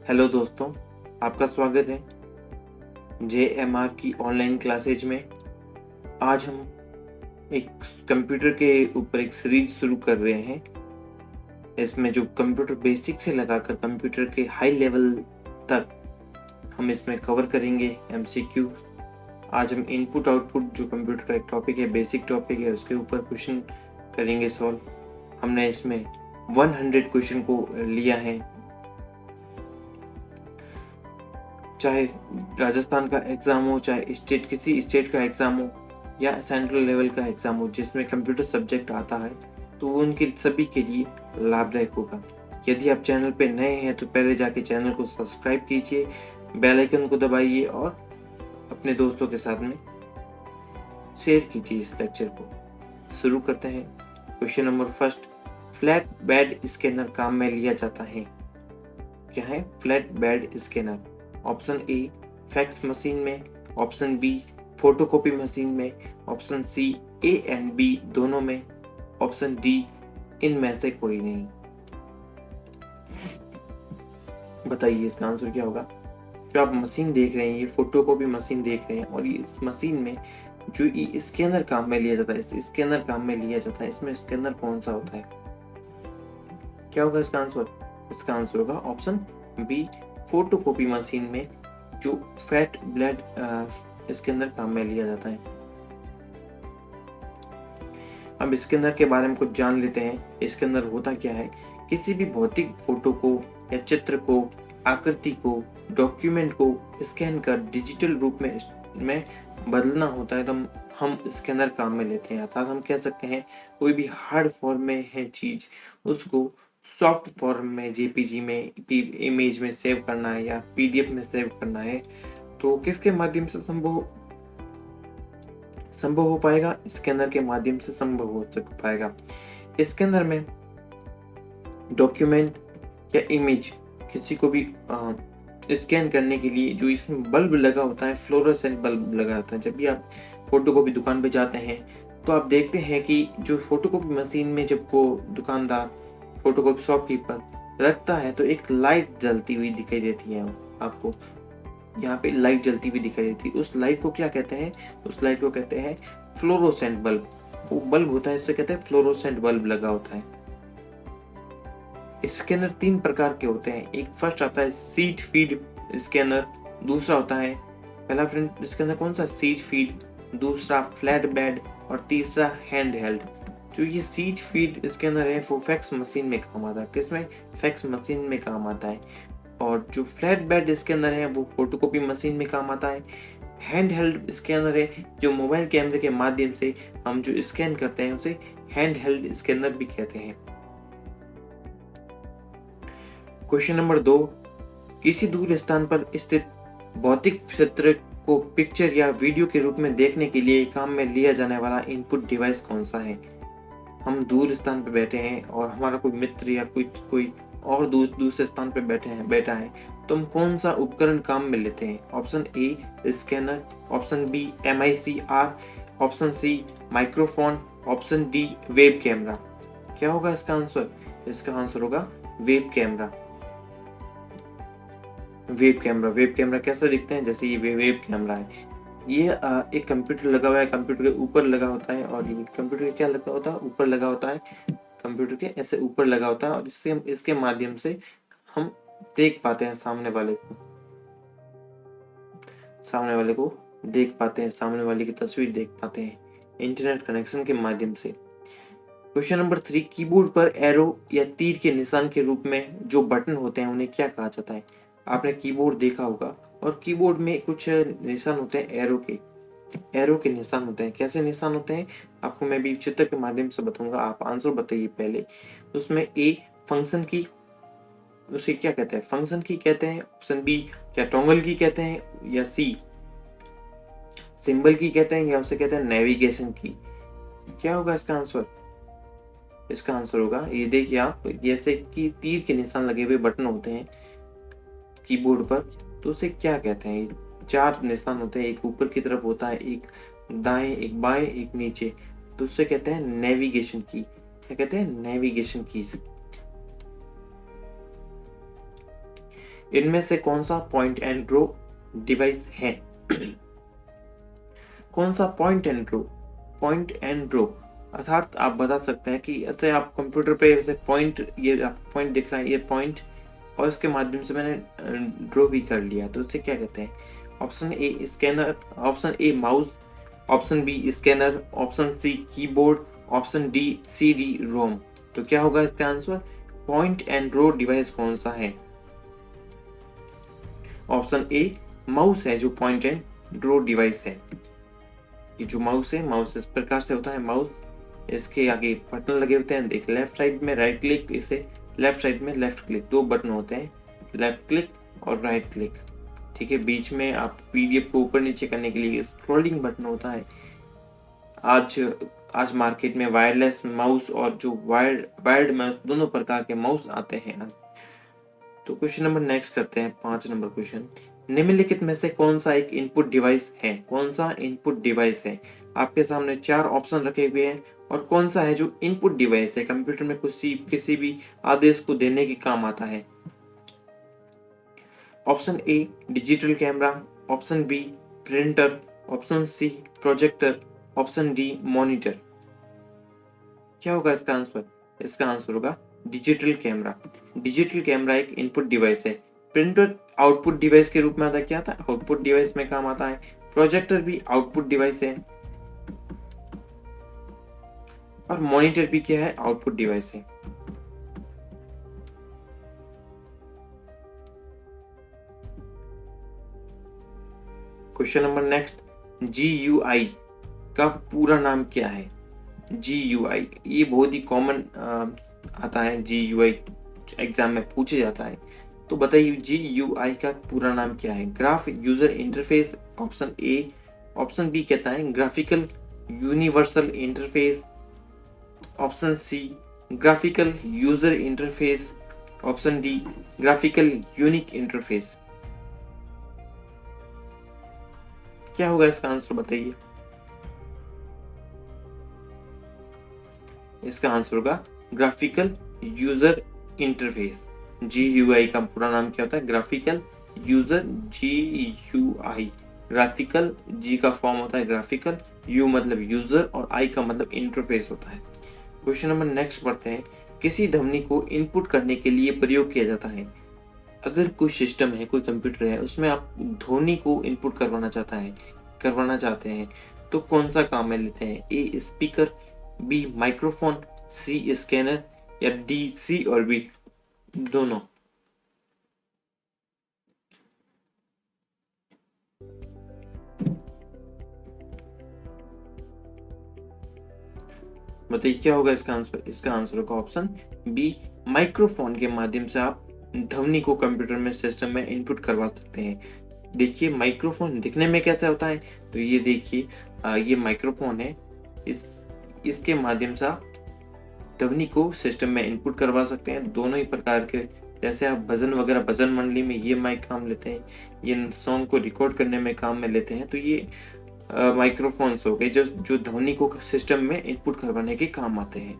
Hello दोस्तों, आपका स्वागत है JMR की ऑनलाइन क्लासेज में। आज हम एक कंप्यूटर के ऊपर एक सीरीज शुरू कर रहे हैं। इसमें जो कंप्यूटर बेसिक से लगाकर कंप्यूटर के हाई लेवल तक हम इसमें कवर करेंगे MCQ। आज हम इनपुट आउटपुट जो कंप्यूटर का एक टॉपिक है, बेसिक टॉपिक है, उसके ऊपर क्वेश्चन करेंगे सॉल्व। हमने इसमें 100 क्वेश्चन को लिया है। चाहे राजस्थान का एग्जाम हो, चाहे किसी स्टेट का एग्जाम हो या सेंट्रल लेवल का एग्जाम हो जिसमें कंप्यूटर सब्जेक्ट आता है, तो वो उनके सभी के लिए लाभदायक होगा। यदि आप चैनल पे नए हैं तो पहले जाके चैनल को सब्सक्राइब कीजिए, बेल आइकन को दबाइए और अपने दोस्तों के साथ में शेयर कीजिए इस लेक्चर को। शुरू करते हैं। Question number first, flat bed scanner काम में लिया जाता है। क्या है flat bed scanner? Option A fax machine में, ऑप्शन बी फोटोकॉपी मशीन में, option C A and B दोनों में, ऑप्शन डी इनमें से कोई नहीं। बताइए इसका आंसर क्या होगा। जो आप मशीन देख रहे हैं, ये फोटोकॉपी मशीन देख रहे हैं और ये इस मशीन में जो ये स्कैनर काम में लिया जाता है, इस स्कैनर काम में लिया जाता है, इसमें स्कैनर कौन सा होता है? क्या होगा इसका आंसर? इसका आंसर होगा ऑप्शन बी फोटोकॉपी मशीन में जो फैट ब्लड इसके अंदर काम में लिया जाता है। अब इसके अंदर के बारे में कुछ जान लेते हैं। इसके अंदर होता क्या है, किसी भी भौतिक फोटो को या चित्र को, आकृति को, डॉक्यूमेंट को स्कैन कर डिजिटल रूप में बदलना होता है तो हम इसके अंदर काम में लेते हैं। अर्थात हम कह सकते हैं कोई भी हार्ड फॉर्म में है चीज, उसको सॉफ्ट फॉर्म में, JPG में, इमेज में सेव करना है या PDF में सेव करना है तो किसके माध्यम से संभव हो पाएगा? स्कैनर के माध्यम से संभव हो पाएगा। स्कैनर में डॉक्यूमेंट या इमेज किसी को भी स्कैन करने के लिए जो इसमें बल्ब लगा होता है, फ्लोरोसेंट बल्ब लगा होता है। जब भी आप फोटोकॉपी दुकान पे जाते हैं तो आप देखते हैं कि जो फोटोकॉपी मशीन में जब को दुकानदार, फोटोकॉपी शॉपकीपर रखता है तो एक लाइट जलती हुई दिखाई देती है। आपको यहाँ पे लाइट जलती हुई दिखाई देती है। उस लाइट को क्या कहते हैं? उस लाइट को कहते हैं फ्लोरोसेंट बल्ब। वो बल्ब होता है, उसे कहते हैं फ्लोरोसेंट बल्ब लगा होता है। स्कैनर 3 प्रकार के होते हैं। एक फर्स्ट आता है सीट फीड स्कैनर, दूसरा होता है, पहला फ्रेंड स्कैनर कौन सा? सीट फीड, दूसरा फ्लैट बेड और तीसरा हैंड हेल्ड। जो ये सीट फीड स्कैनर है वो फैक्स मशीन में काम आता है। किसमें? फैक्स मशीन में काम आता है। और जो फ्लैट बेड स्कैनर है वो फोटोकॉपी मशीन में काम आता है। हैंड हेल्ड स्कैनर है जो मोबाइल कैमरे के माध्यम से हम जो स्कैन करते हैं उसे हैंड हेल्ड स्कैनर भी कहते हैं। क्वेश्चन नंबर 2, किसी दूर स्थान पर स्थित भौतिक क्षेत्र को पिक्चर या वीडियो के रूप में देखने के लिए काम में लिया जाने वाला इनपुट डिवाइस कौन सा है? हम दूर स्थान पर बैठे हैं और हमारा कोई मित्र या कोई और दूसरे स्थान पर बैठा है तो हम कौन सा उपकरण काम में लेते हैं? Option A scanner, option B MICR, option C microphone, option D web camera. क्या होगा इसका आंसर? इसका आंसर होगा वेब कैमरा। वेब कैमरा कैसा दिखता है? जैसे ये वेब कैमरा है, ये एक कंप्यूटर लगा हुआ है, कंप्यूटर के ऊपर लगा होता है और ये कंप्यूटर के क्या लगा होता है? ऊपर लगा होता है। कंप्यूटर के ऐसे ऊपर लगा होता है और इसके माध्यम से हम देख पाते हैं सामने वाले को देख पाते हैं, सामने वाले की तस्वीर देख पाते हैं इंटरनेट कनेक्शन के माध्यम से। क्वेश्चन नंबर 3, कीबोर्ड पर एरो या तीर के निशान के रूप में जो बटन होते हैं उन्हें क्या कहा जाता है? आपने कीबोर्ड देखा होगा और कीबोर्ड में कुछ निशान होते हैं, एरो के निशान होते हैं। कैसे निशान होते हैं आपको मैं भी चित्र के माध्यम से बताऊंगा, आप आंसर बताइए पहले। उसमें ए फंक्शन की, उसे क्या कहते हैं? फंक्शन की कहते हैं। ऑप्शन बी क्या टॉगल की कहते हैं, या सी सिंबल की कहते हैं, या उसे कहते हैं नेविगेशन की। क्या होगा इसका आंसर? इसका आंसर होगा, ये देखिए आप, जैसे कि तीर के निशान लगे हुए बटन होते हैं कीबोर्ड पर तो उसे क्या कहते हैं? 4 निशान होते हैं, एक ऊपर की तरफ होता है, एक दाएं, एक बाएं, एक नीचे, तो उसे कहते हैं नेविगेशन की। क्या कहते हैं? Navigation keys. इनमें से कौन सा पॉइंट एंड ड्रो डिवाइस है? कौन सा point and draw? Point and draw अर्थात आप बता सकते हैं कि ऐसे आप कंप्यूटर पे ऐसे पॉइंट, ये पॉइंट दिख रहा है, ये पॉइंट, और इसके माध्यम से मैंने ड्रॉ भी कर लिया, तो इसे क्या कहते हैं? Option A scanner, option A mouse, option B scanner, option C keyboard, option D CD ROM. तो क्या होगा इसका answer? Point and draw device कौन सा है? ऑप्शन ए माउस है, जो पॉइंट एंड ड्रॉ डिवाइस है। ये जो माउस है, माउस इस प्रकार से होता है। माउस, इसके आगे बटन लगे होते हैं, एक लेफ्ट साइड में राइट क्लिक, इसे लेफ्ट साइड में लेफ्ट क्लिक, दो बटन होते हैं, लेफ्ट क्लिक और राइट क्लिक। ठीक है, बीच में आप PDF को ऊपर नीचे करने के लिए स्क्रॉलिंग बटन होता है। आज मार्केट में वायरलेस माउस और जो वायर्ड माउस, दोनों प्रकार के माउस आते हैं आज। तो क्वेश्चन नंबर नेक्स्ट करते हैं, 5 नंबर क्वेश्चन। निम्नलिखित में से कौन सा एक इनपुट डिवाइस है? कौन सा इनपुट डिवाइस है? आपके सामने 4 ऑप्शन रखे हुए हैं, और कौन सा है जो इनपुट डिवाइस है, कंप्यूटर में किसी भी आदेश को देने के काम आता है? Option A digital camera, option B printer, option C projector, option D monitor. क्या होगा इसका आंसर? इसका आंसर होगा डिजिटल कैमरा। डिजिटल कैमरा एक इनपुट डिवाइस है। प्रिंटर आउटपुट डिवाइस के रूप में आता, क्या आता है? आउटपुट डिवाइस में काम आता है। प्रोजेक्टर भी आउटपुट डिवाइस है, और मॉनिटर भी क्या है? आउटपुट डिवाइस है। क्वेश्चन नंबर नेक्स्ट, GUI का पूरा नाम क्या है? GUI, ये बहुत ही कॉमन आता है, GUI एग्जाम में पूछे जाता है। तो बताइए GUI का पूरा नाम क्या है? Graph user interface, option A, option B कहता है graphical universal interface, option C graphical user interface, option D graphical unique interface. क्या होगा इसका आंसर बताइए? इसका आंसर होगा ग्राफिकल यूजर इंटरफेस। GUI का पूरा नाम क्या होता है? Graphical user, GUI, graphical, G का फॉर्म होता है ग्राफिकल, U मतलब यूजर और I का मतलब इंटरफेस होता है। क्वेश्चन नंबर नेक्स्ट पढ़ते हैं। किसी ध्वनि को इनपुट करने के लिए प्रयोग किया जाता है। अगर कोई सिस्टम है, कोई कंप्यूटर है, उसमें आप ध्वनि को इनपुट करवाना चाहते हैं, तो कौन सा काम में लेते हैं? A speaker, B microphone, C scanner, या डी सी और बी दोनों। बताइए क्या होगा इसका आंसर? इसका आंसर होगा ऑप्शन बी, माइक्रोफोन के माध्यम से आप ध्वनि को कंप्यूटर में, सिस्टम में इनपुट करवा सकते हैं। देखिए दिखने में कैसा होता है, तो ये देखिए ये माइक्रोफोन है, इसके माध्यम से आप ध्वनि को सिस्टम में इनपुट करवा सकते हैं। दोनों ही प्रकार के, जैसे आप भजन वगैरह, भजन मंडली में ये माइक काम लेते हैं, ये सॉन्ग को रिकॉर्ड करने में काम में लेते हैं, तो ये माइक्रोफोन्स हो गए जो ध्वनि को सिस्टम में इनपुट करवाने के काम आते हैं।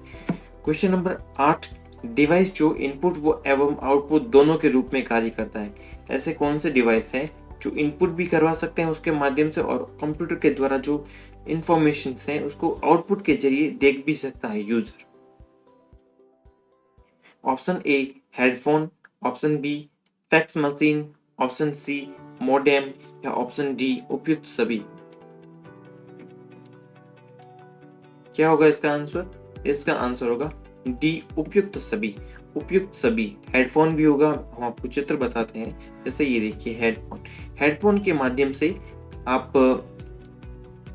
क्वेश्चन नंबर 8, डिवाइस जो इनपुट वो एवं आउटपुट दोनों के रूप में कार्य करता है। ऐसे कौन से डिवाइस हैं जो इनपुट भी करवा सकते हैं उसके माध्यम से, और कंप्यूटर के द्वारा जो इंफॉर्मेशन है उसको आउटपुट के जरिए देख भी सकता है user? Option A headphone, option B fax machine, option C modem, या ऑप्शन डी उपयुक्त सभी। क्या होगा इसका आंसर? इसका आंसर होगा डी उपयुक्त सभी। उपयुक्त सभी हेडफोन भी होगा। हम आपको चित्र बताते हैं, जैसे ये देखिए हेडफोन के माध्यम से आप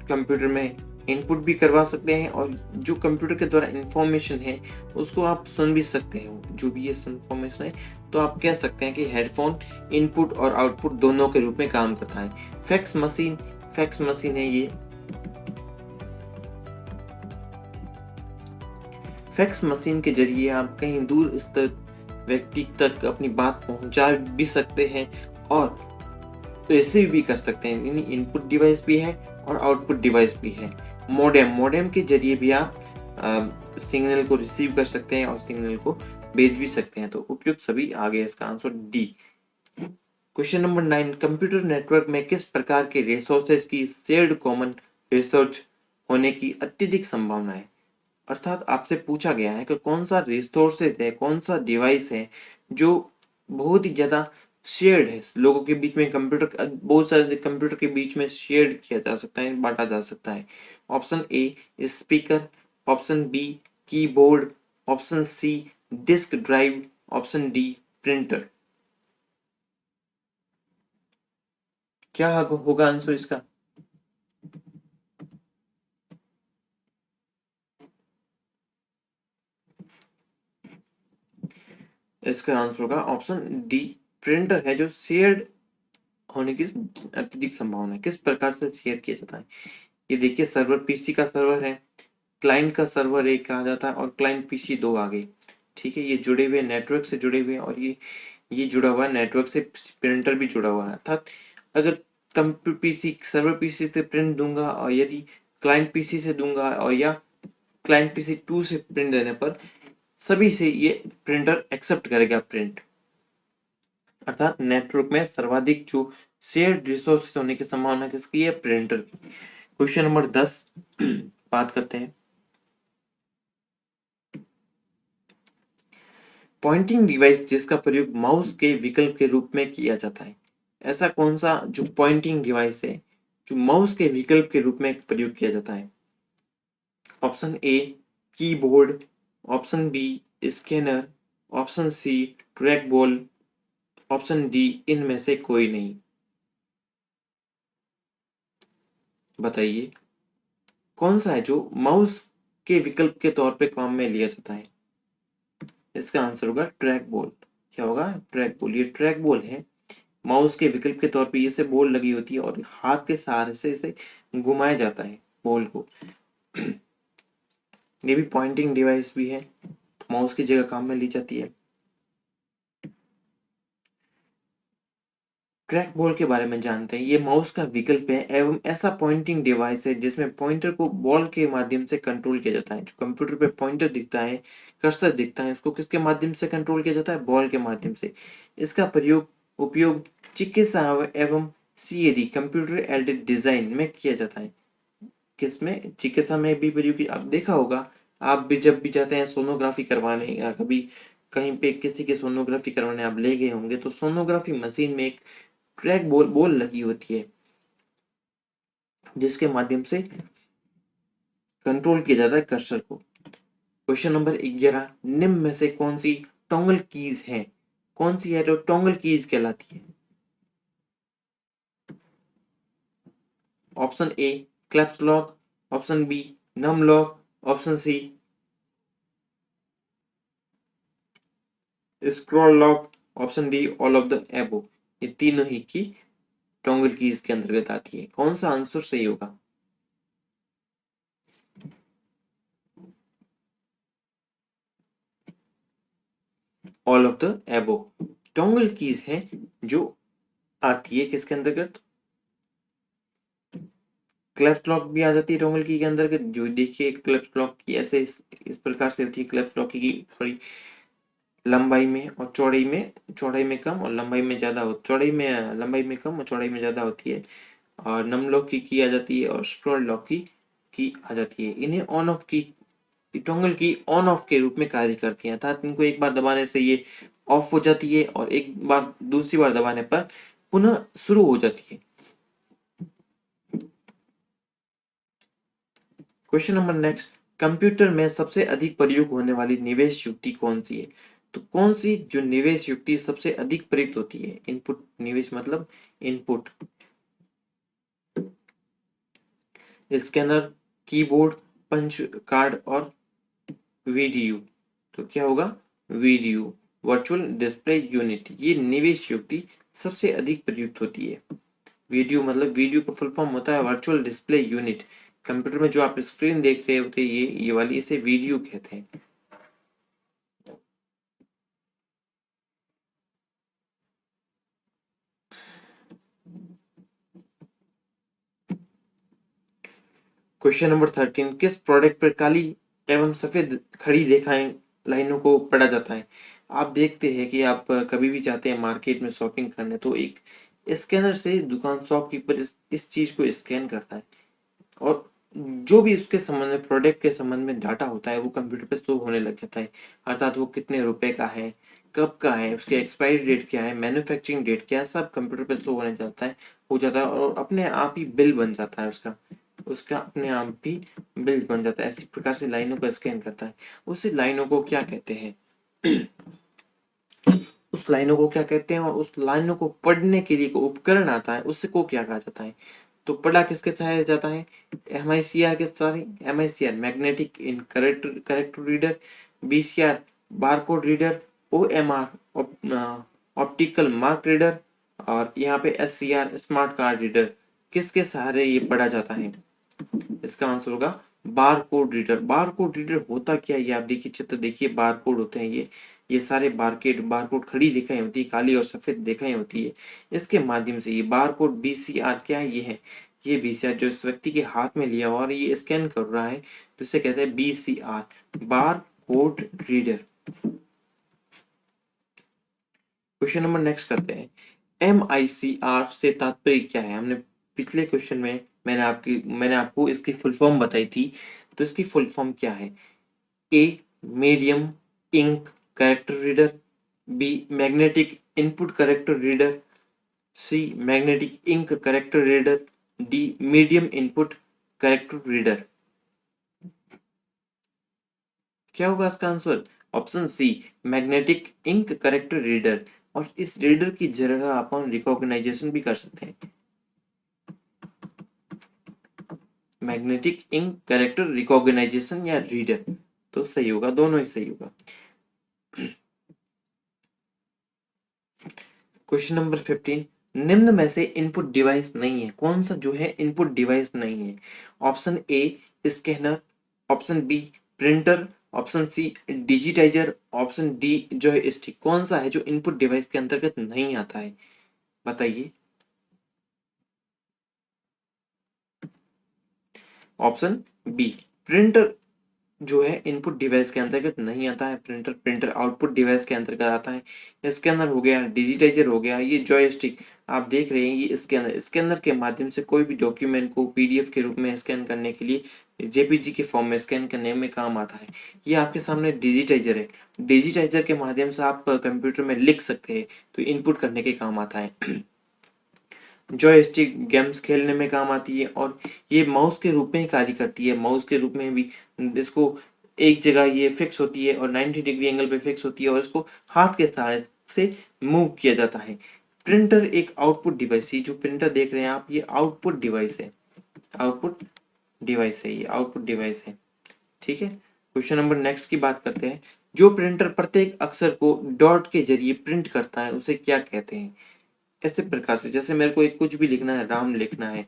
कंप्यूटर में इनपुट भी करवा सकते हैं, और जो कंप्यूटर के द्वारा इंफॉर्मेशन है उसको आप सुन भी सकते हैं, जो भी ये इंफॉर्मेशन है। तो आप कह सकते हैं कि हेडफोन इनपुट और आउटपुट दोनों के रूप में काम करता है। फैक्स मशीन है ये। फैक्स मशीन के जरिए आप कहीं दूर स्थित व्यक्ति तक अपनी बात पहुंचा भी सकते हैं, और रिसीव भी कर सकते हैं, यानी इनपुट डिवाइस भी है और आउटपुट डिवाइस भी है। मोडेम के जरिए भी आप सिग्नल को रिसीव कर सकते हैं और सिग्नल को भेज भी सकते हैं। तो उपयुक्त सभी आ गया इसका answer D. Question number 9, computer network में किस प्रकार के रिसोर्सेज की शेयर्ड कॉमन रिसोर्स होने की अत्यधिक संभावना है? अर्थात आपसे पूछा गया है कि कौन सा रिसोर्सेज है, कौन सा डिवाइस है जो बहुत ही ज्यादा शेयर्ड है लोगों के बीच में, कंप्यूटर बहुत सारे कंप्यूटर के बीच में शेयर किया जा सकता है, बांटा जा सकता है। Option A speaker, option B keyboard, option C disk drive, option D printer. क्या होगा आंसर इसका? इसका आंसर होगा ऑप्शन डी प्रिंटर है जो शेयर्ड होने की अत्यधिक संभावना है। किस प्रकार से शेयर किया जाता है? ये देखिए, सर्वर पीसी का सर्वर है, क्लाइंट का सर्वर एक कहा जाता है और क्लाइंट पीसी दो आ गए। ठीक है, ये जुड़े हुए नेटवर्क से जुड़े हुए, और ये जुड़ा हुआ है नेटवर्क से, प्रिंटर भी जुड़ा हुआ है। अर्थात अगर कंप्यूटर पीसी सर्वर पीसी से प्रिंट दूंगा और यदि क्लाइंट पीसी से दूंगा और या क्लाइंट पीसी 2 से प्रिंट देने पर सभी से ये प्रिंटर एक्सेप्ट करेगा प्रिंट। अर्थात नेटवर्क में सर्वाधिक जो शेयर्ड रिसोर्सेज होने की संभावना किसकी है? प्रिंटर की। क्वेश्चन नंबर 10 बात करते हैं। पॉइंटिंग डिवाइस जिसका प्रयोग माउस के विकल्प के रूप में किया जाता है। ऐसा कौन सा जो पॉइंटिंग डिवाइस है जो माउस के विकल्प के रूप में प्रयोग किया जाता है? Option A keyboard, option B scanner, option C track ball, option D इनमें से कोई नहीं। बताइए कौन सा है जो माउस के विकल्प के तौर पे काम में लिया जाता है? इसका आंसर होगा ट्रैक बॉल। क्या होगा? Track ball. ये ट्रैक बॉल है, माउस के विकल्प के तौर पे इसे बॉल लगी होती है और हाथ के सहारे से इसे घुमाया जाता है बॉल को। ये भी पॉइंटिंग डिवाइस भी है, माउस की जगह काम में ली जाती है। ट्रैक बॉल के बारे में जानते हैं। ये माउस का विकल्प है एवं ऐसा पॉइंटिंग डिवाइस है जिसमें पॉइंटर को बॉल के माध्यम से कंट्रोल किया जाता है। जो कंप्यूटर पे पॉइंटर दिखता है, कर्सर दिखता है, उसको किसके माध्यम से कंट्रोल किया जाता है? बॉल के माध्यम से। इसका प्रयोग उपयोग चिकित्सा एवं सीएडी कंप्यूटर एडेड डिजाइन में किया जाता है। किसमें? चिकित्सा में भी प्रयोग किया। आप देखा होगा, आप भी जब भी जाते हैं सोनोग्राफी करवाने या कभी कहीं पे किसी की सोनोग्राफी करवाने आप ले गए होंगे तो सोनोग्राफी मशीन में एक ट्रैक बॉल बॉल लगी होती है जिसके माध्यम से कंट्रोल किया जाता है कर्सर को। क्वेश्चन नंबर 11, निम्न में से कौन सी टॉगल कीज है? कौन सी है जो टॉगल कीज कहलाती है? Option A claps lock, option B num lock, option C scroll lock, option D all of the above. ये तीनों ही की टॉगल कीज के अंतर्गत आती है। कौन सा आंसर सही होगा? ऑल ऑफ द एबो टॉगल कीज है जो आती है किसके अंतर्गत? क्लैप्स लॉक भी आ जाती है टॉगल की के अंदर। जो देखिए क्लैप्स लॉक की ऐसे इस प्रकार से होती है। क्लैप्स लॉक की थोड़ी लंबाई में और चौड़ाई में कम और लंबाई में ज्यादा हो, चौड़ाई में लंबाई में कम और चौड़ाई में ज्यादा होती है। और नम लॉक की आ जाती है और स्क्रॉल लॉक की आ जाती है। इन्हें ऑन ऑफ की टॉगल की ऑन ऑफ के रूप में कार्य करती है। अर्थात इनको एक बार दबाने से ये ऑफ हो जाती है और एक बार दूसरी बार दबाने पर पुनः शुरू हो जाती है। क्वेश्चन नंबर नेक्स्ट, कंप्यूटर में सबसे अधिक प्रयोग होने वाली निवेश युक्ति कौन सी है? तो कौन सी जो निवेश युक्ति सबसे अधिक प्रयुक्त होती है? इनपुट निवेश मतलब input. Scanner, keyboard, punch card और वीडीयू। तो क्या होगा? VDU, virtual display unit. ये निवेश युक्ति सबसे अधिक प्रयुक्त होती है। वीडियो मतलब, वीडियो का फुल फॉर्म होता है वर्चुअल डिस्प्ले यूनिट। कंप्यूटर में जो आप स्क्रीन देख रहे होते हैं ये वाली, इसे वीडियो कहते हैं। क्वेश्चन नंबर 13, किस प्रोडक्ट पर काली एवं सफेद खड़ी रेखाएं लाइनों को पढ़ा जाता है? आप देखते हैं कि आप कभी भी जाते हैं मार्केट में शॉपिंग करने, तो एक स्कैनर से दुकान शॉपकीपर इस चीज को स्कैन करता है, और जो भी उसके संबंध में, प्रोडक्ट के संबंध में डाटा होता है वो कंप्यूटर पे शो होने लग जाता है। अर्थात वो कितने रुपए का है, कब का है, उसकी एक्सपायरी डेट क्या है, मैन्युफैक्चरिंग डेट क्या है, सब कंप्यूटर पे शो होने जाता है, हो जाता है, और अपने आप ही बिल बन जाता है उसका उसका अपने आप भी बिल बन जाता है। ऐसी प्रकार से लाइनों को स्कैन करता है। उस लाइनों को क्या कहते हैं? उस लाइनों को क्या कहते हैं, और उस लाइनों को पढ़ने के लिए कोई उपकरण आता है, उससे को क्या कहा जाता है? तो पढ़ा किसके सहारे जाता है? MICR के सहारे। MICR magnetic in character reader, BCR barcode reader, OMR optical mark reader, और यहाँ पे SCR स्मार्ट कार्ड रीडर। किसके सहारे ये पढ़ा जाता है? इसका आंसर होगा bar code reader. Bar code reader होता क्या है, ये आप देखिए चित्र देखिए, बार कोड होते हैं ये सारे बार कोड खड़ी रेखाएं होती है, काली और सफेद रेखाएं होती है। इसके माध्यम से ये बार कोड BCR क्या है, ये है, ये BCR जो इस व्यक्ति के हाथ में लिया हुआ और ये स्कैन कर रहा है, तो इसे कहते हैं BCR bar code reader. Question number next करते हैं। MICR से तात्पर्य क्या है? हमने पिछले क्वेश्चन में मैंने आपको इसकी फुल फॉर्म बताई थी, तो इसकी फुल फॉर्म क्या है? A medium ink character reader, B magnetic input character reader, C magnetic ink character reader, D medium input character reader. क्या होगा इसका answer? Option C magnetic ink character reader. और इस रीडर की जगह अपन रिकॉग्नाइजेशन भी कर सकते हैं, मैग्नेटिक इंक कैरेक्टर रिकॉग्नाइजेशन या रीडर, तो सही होगा, दोनों ही सही होगा। क्वेश्चन नंबर 15, निम्न में से इनपुट डिवाइस नहीं है, कौन सा जो है इनपुट डिवाइस नहीं है? Option A scanner, option B printer, option C digitizer, option D joystick. कौन सा है जो इनपुट डिवाइस के अंतर्गत नहीं आता है, बताइए। ऑप्शन बी प्रिंटर जो है इनपुट डिवाइस के अंतर्गत नहीं आता है, प्रिंटर आउटपुट डिवाइस के अंतर्गत आता है। स्कैनर हो गया, डिजिटाइजर हो गया, ये जॉयस्टिक आप देख रहे हैं, ये स्कैनर के माध्यम से कोई भी डॉक्यूमेंट को PDF के रूप में स्कैन करने के लिए, JPG के फॉर्म में स्कैन करने में काम आता है। ये आपके सामने डिजिटाइजर है, डिजिटाइजर के माध्यम से आप कंप्यूटर में लिख सकते हैं, तो इनपुट करने के काम आता है। जॉयस्टिक गेम्स खेलने में काम आती है, और ये माउस के रूप में ही कार्य करती है, माउस के रूप में भी इसको एक जगह ये फिक्स होती है और 90 डिग्री एंगल पे फिक्स होती है, और इसको हाथ के सहारे से मूव किया जाता है। प्रिंटर एक आउटपुट डिवाइस है, जो प्रिंटर देख रहे हैं आप, ये आउटपुट डिवाइस है, आउटपुट डिवाइस है, ये आउटपुट डिवाइस है। ठीक है, क्वेश्चन नंबर नेक्स्ट की बात करते हैं। जो प्रिंटर प्रत्येक अक्षर को डॉट के जरिए प्रिंट करता है, उसे क्या कहते हैं? ऐसे प्रकार से, जैसे मेरे को एक कुछ भी लिखना है, राम लिखना है,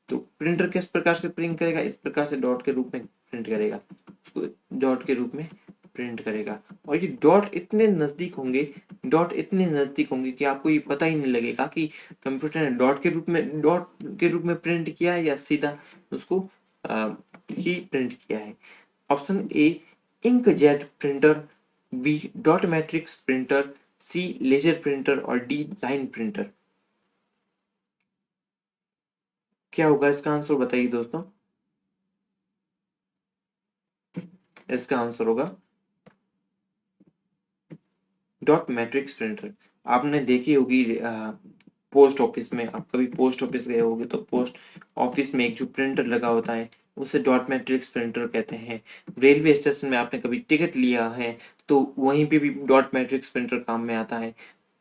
तो प्रिंटर किस प्रकार से प्रिंट करेगा? इस प्रकार से डॉट के रूप में प्रिंट करेगा, उसको डॉट के रूप में प्रिंट करेगा। और ये डॉट इतने नजदीक होंगे, डॉट इतने नजदीक होंगे कि आपको ये पता ही नहीं लगेगा कि कंप्यूटर ने डॉट के रूप में प्रिंट किया है या सीधा उसको ही प्रिंट किया है। Option A inkjet printer, B dot matrix printer, C laser printer, और डी लाइन प्रिंटर। क्या होगा इसका आंसर, बताइए दोस्तों। इसका आंसर होगा डॉट मैट्रिक्स प्रिंटर। आपने देखी होगी पोस्ट ऑफिस में, आप कभी पोस्ट ऑफिस गए होंगे तो पोस्ट ऑफिस में एक जो प्रिंटर लगा होता है, उसे डॉट मैट्रिक्स प्रिंटर कहते हैं। रेलवे स्टेशन में आपने कभी टिकट लिया है, तो वहीं पे भी डॉट मैट्रिक्स प्रिंटर काम में आता है।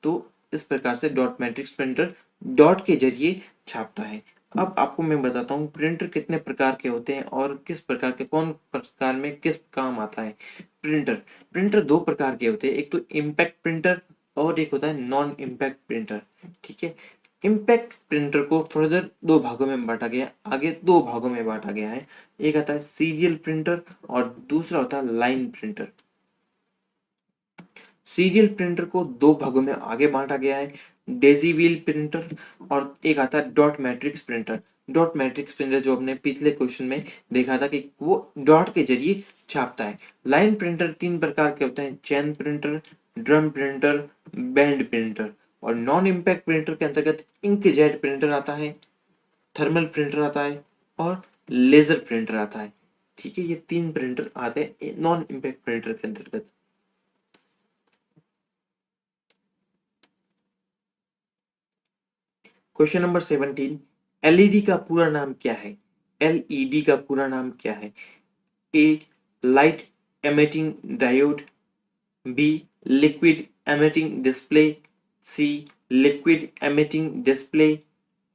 तो इस प्रकार से डॉट मैट्रिक्स प्रिंटर डॉट के जरिए छापता है। अब आपको मैं बताता हूँ प्रिंटर कितने प्रकार के होते हैं और किस प्रकार के, कौन प्रकार में किस काम आता है। प्रिंटर प्रिंटर दो प्रकार के होते हैं, एक तो इम्पैक्ट प्रिंटर और एक होता है नॉन इम्पैक्ट प्रिंटर। ठीक है, इम्पैक्ट प्रिंटर को फर्दर दो भागों में बांटा गया, आगे दो भागों में बांटा गया है। एक आता है सीरियल प्रिंटर और दूसरा होता है लाइन प्रिंटर। सीरियल प्रिंटर को दो भागों में आगे बांटा गया है, डेजी व्हील प्रिंटर, और एक आता है dot matrix printer. Dot matrix printer जो हमने पिछले क्वेश्चन में देखा था कि वो डॉट के जरिए छापता है। लाइन प्रिंटर तीन प्रकार के होते हैं, chain printer, drum printer, band printer. और नॉन इम्पैक्ट प्रिंटर के अंतर्गत इंकजेट प्रिंटर आता है, थर्मल प्रिंटर आता है और लेजर प्रिंटर आता है। ठीक है, ये 3 प्रिंटर आते हैं नॉन इम्पैक्ट प्रिंटर के अंतर्गत। क्वेश्चन नंबर 17, एलईडी का पूरा नाम क्या है? एलईडी का पूरा नाम क्या है? A light emitting diode, B liquid emitting display, C liquid emitting display.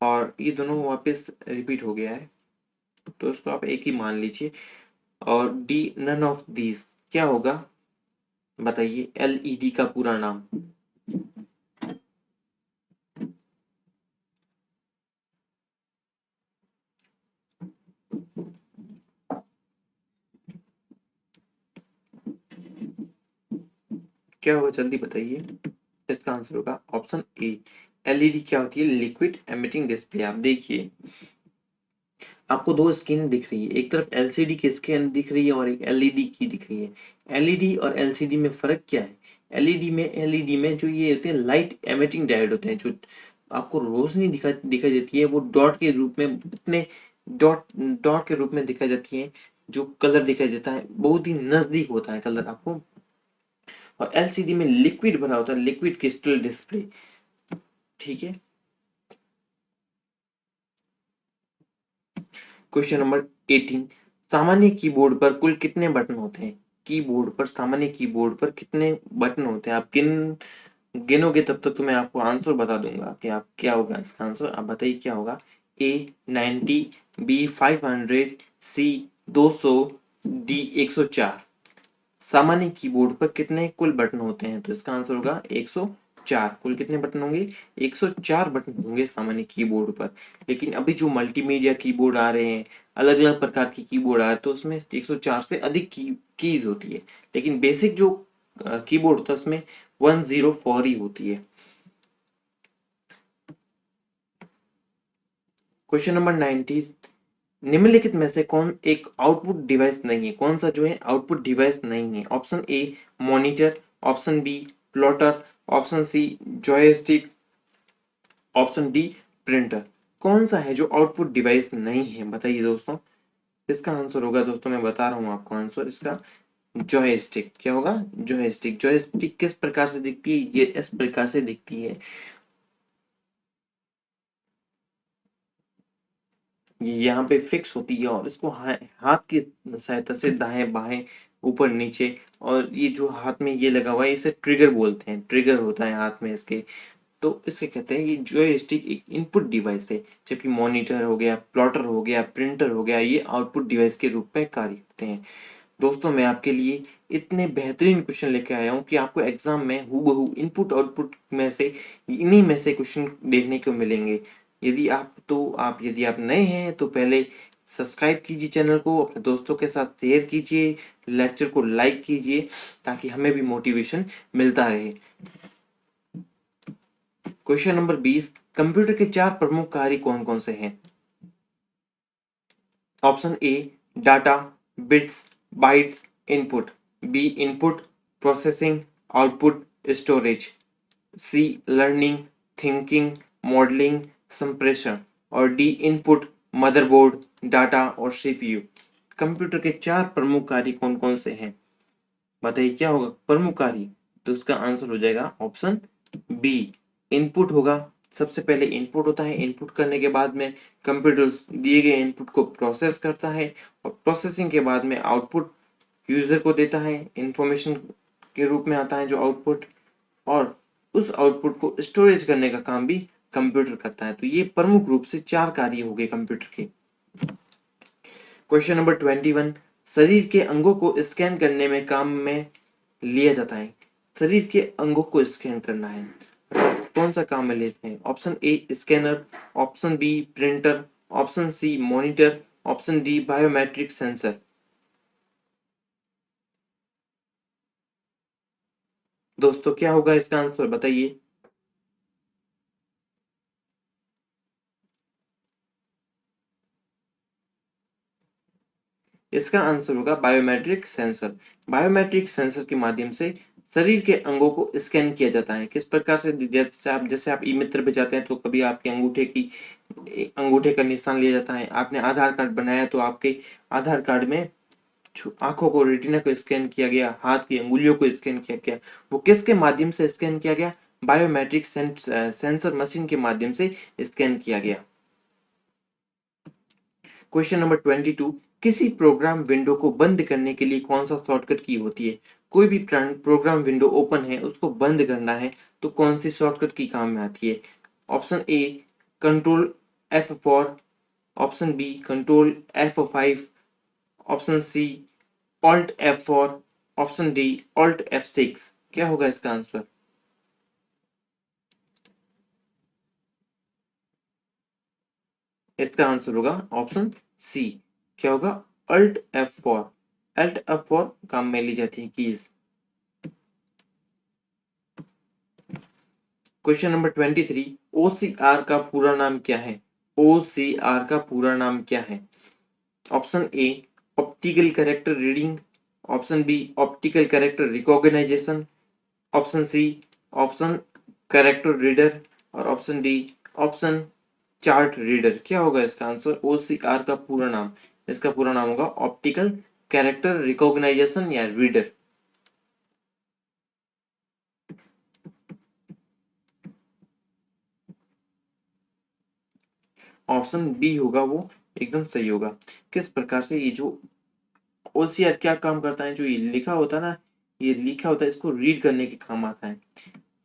और ये दोनों वापस रिपीट हो गया है, तो इसको आप एक ही मान लीजिए। और डी नन ऑफ दीज। क्या होगा बताइए एलईडी का पूरा नाम? क्या होगा जल्दी बताइए। इसका आंसर होगा ऑप्शन ए। एलईडी क्या होती है? Liquid emitting display. आप देखिए, आपको दो स्क्रीन दिख रही है, एक तरफ एलसीडी की स्क्रीन दिख रही है और एक एलईडी की दिख रही है। एलईडी और एलसीडी में फर्क क्या है? एलईडी में जो ये होते हैं लाइट एमिटिंग डायोड होते हैं, जो आपको रोशनी दिखाई देती है, वो डॉट के रूप में इतने डॉट डॉट के रूप में दिखाई जाती है। जो कलर दिखाई देता है बहुत ही नजदीक होता है कलर आपको। और एलसीडी में लिक्विड भरा होता है, लिक्विड क्रिस्टल डिस्प्ले। ठीक है। क्वेश्चन नंबर 18, सामान्य कीबोर्ड पर कुल कितने बटन होते हैं? कीबोर्ड पर, सामान्य कीबोर्ड पर कितने बटन होते हैं? आप गिनोगे तब तक तो मैं आपको आंसर बता दूंगा कि आप क्या होगा इसका आंसर। आप बताइए क्या होगा। ए 90, बी 500, सी 200, डी 104। सामान्य कीबोर्ड पर कितने कुल बटन होते हैं? तो इसका आंसर होगा 104। कुल कितने बटन होंगे? 104 बटन होंगे सामान्य कीबोर्ड पर। लेकिन अभी जो मल्टीमीडिया कीबोर्ड आ रहे हैं, अलग अलग प्रकार के कीबोर्ड आ रहे हैं, तो उसमें 104 से अधिक कीज होती है। लेकिन बेसिक जो कीबोर्ड होता है उसमें 104 ही होती है। क्वेश्चन नंबर 19, निम्नलिखित में से कौन एक आउटपुट डिवाइस नहीं है? कौन सा जो है आउटपुट डिवाइस नहीं है? Option A monitor, option B plotter, option C joystick, option D printer. कौन सा है जो आउटपुट डिवाइस नहीं है? बताइए दोस्तों। इसका आंसर होगा, दोस्तों मैं बता रहा हूं आपको आंसर इसका, जॉयस्टिक। क्या होगा? जॉयस्टिक। जॉयस्टिक किस प्रकार से दिखती है? ये इस प्रकार से दिखती है। ये यहाँ पे फिक्स होती है और इसको हाथ की सहायता से दाएं बाएं ऊपर नीचे, और ये जो हाथ में ये लगा हुआ है इसे ट्रिगर बोलते हैं। ट्रिगर होता है हाथ में इसके। तो इसके कहते हैं ये जॉयस्टिक एक इनपुट डिवाइस है, जबकि मॉनिटर हो गया, प्लॉटर हो गया, प्रिंटर हो गया, ये आउटपुट डिवाइस के रूप में कार्य करते हैं। दोस्तों मैं आपके लिए इतने बेहतरीन क्वेश्चन लेके आया हूँ कि आपको एग्जाम में हूबहू इनपुट आउटपुट में से इन्हीं में से क्वेश्चन देखने को मिलेंगे। यदि आप नए हैं तो पहले सब्सक्राइब कीजिए चैनल को, अपने दोस्तों के साथ शेयर कीजिए, लेक्चर को लाइक कीजिए, ताकि हमें भी मोटिवेशन मिलता रहे। क्वेश्चन नंबर 20, कंप्यूटर के 4 प्रमुख कार्य कौन कौन से हैं? Option A data, bits, bytes, input, B input, processing, output, storage, C learning, thinking, modelling, संप्रेषण, और डी इनपुट, मदरबोर्ड, डाटा और सीपीयू। कंप्यूटर के 4 प्रमुख कार्य कौन कौन से हैं? बताइए क्या होगा प्रमुख कार्य? तो उसका आंसर हो जाएगा ऑप्शन बी इनपुट होगा। सबसे पहले इनपुट होता है, इनपुट करने के बाद में कंप्यूटर दिए गए इनपुट को प्रोसेस करता है, और प्रोसेसिंग के बाद में आउटपुट यूजर को देता है, इंफॉर्मेशन के रूप में आता है जो आउटपुट, और उस आउटपुट को स्टोरेज करने का काम भी कंप्यूटर करता है। तो ये प्रमुख रूप से 4 कार्य हो गए कंप्यूटर के। क्वेश्चन नंबर 21, शरीर के अंगों को स्कैन करने में काम में लिया जाता है। शरीर के अंगों को स्कैन करना है, कौन सा काम में लेते हैं? Option A scanner, option B printer, option C monitor, option D biometric sensor. दोस्तों क्या होगा इसका आंसर बताइए। इसका आंसर होगा बायोमेट्रिक सेंसर। बायोमेट्रिक सेंसर के माध्यम से शरीर के अंगों को स्कैन किया जाता है। किस प्रकार से? जैसे आप ई मित्र पे जाते हैं तो कभी आपके अंगूठे का निशान लिया जाता है। आपने आधार कार्ड बनाया तो आपके आधार कार्ड में आंखों को, रेटिना को स्कैन किया गया, हाथ की अंगुलियों को स्कैन किया गया। वो किसके माध्यम से स्कैन किया गया? बायोमेट्रिक सेंसर मशीन के माध्यम से स्कैन किया गया। क्वेश्चन नंबर 22, किसी प्रोग्राम विंडो को बंद करने के लिए कौन सा शॉर्टकट की होती है? कोई भी प्रोग्राम विंडो ओपन है, उसको बंद करना है तो कौन सी शॉर्टकट की काम में आती है? Option A control F4, option B control F5, option C alt F4, option D alt F6। क्या होगा इसका आंसर? इसका आंसर होगा ऑप्शन सी। क्या होगा? Alt F4। अल्ट F4 काम में ली जाती है कीज। क्वेश्चन नंबर 23, OCR का पूरा नाम क्या है? OCR का पूरा नाम क्या है? Option A optical character reading, option B optical character recognisation, option C option character reader और option D option chart reader. क्या होगा इसका आंसर? OCR का पूरा नाम, इसका पूरा नाम होगा ऑप्टिकल कैरेक्टर रिकॉग्नाइजेशन या रीडर। ऑप्शन बी होगा वो एकदम सही होगा। किस प्रकार से? ये जो OCR क्या काम करता है? जो ये लिखा होता है ना, ये लिखा होता है, इसको रीड करने के काम आता है।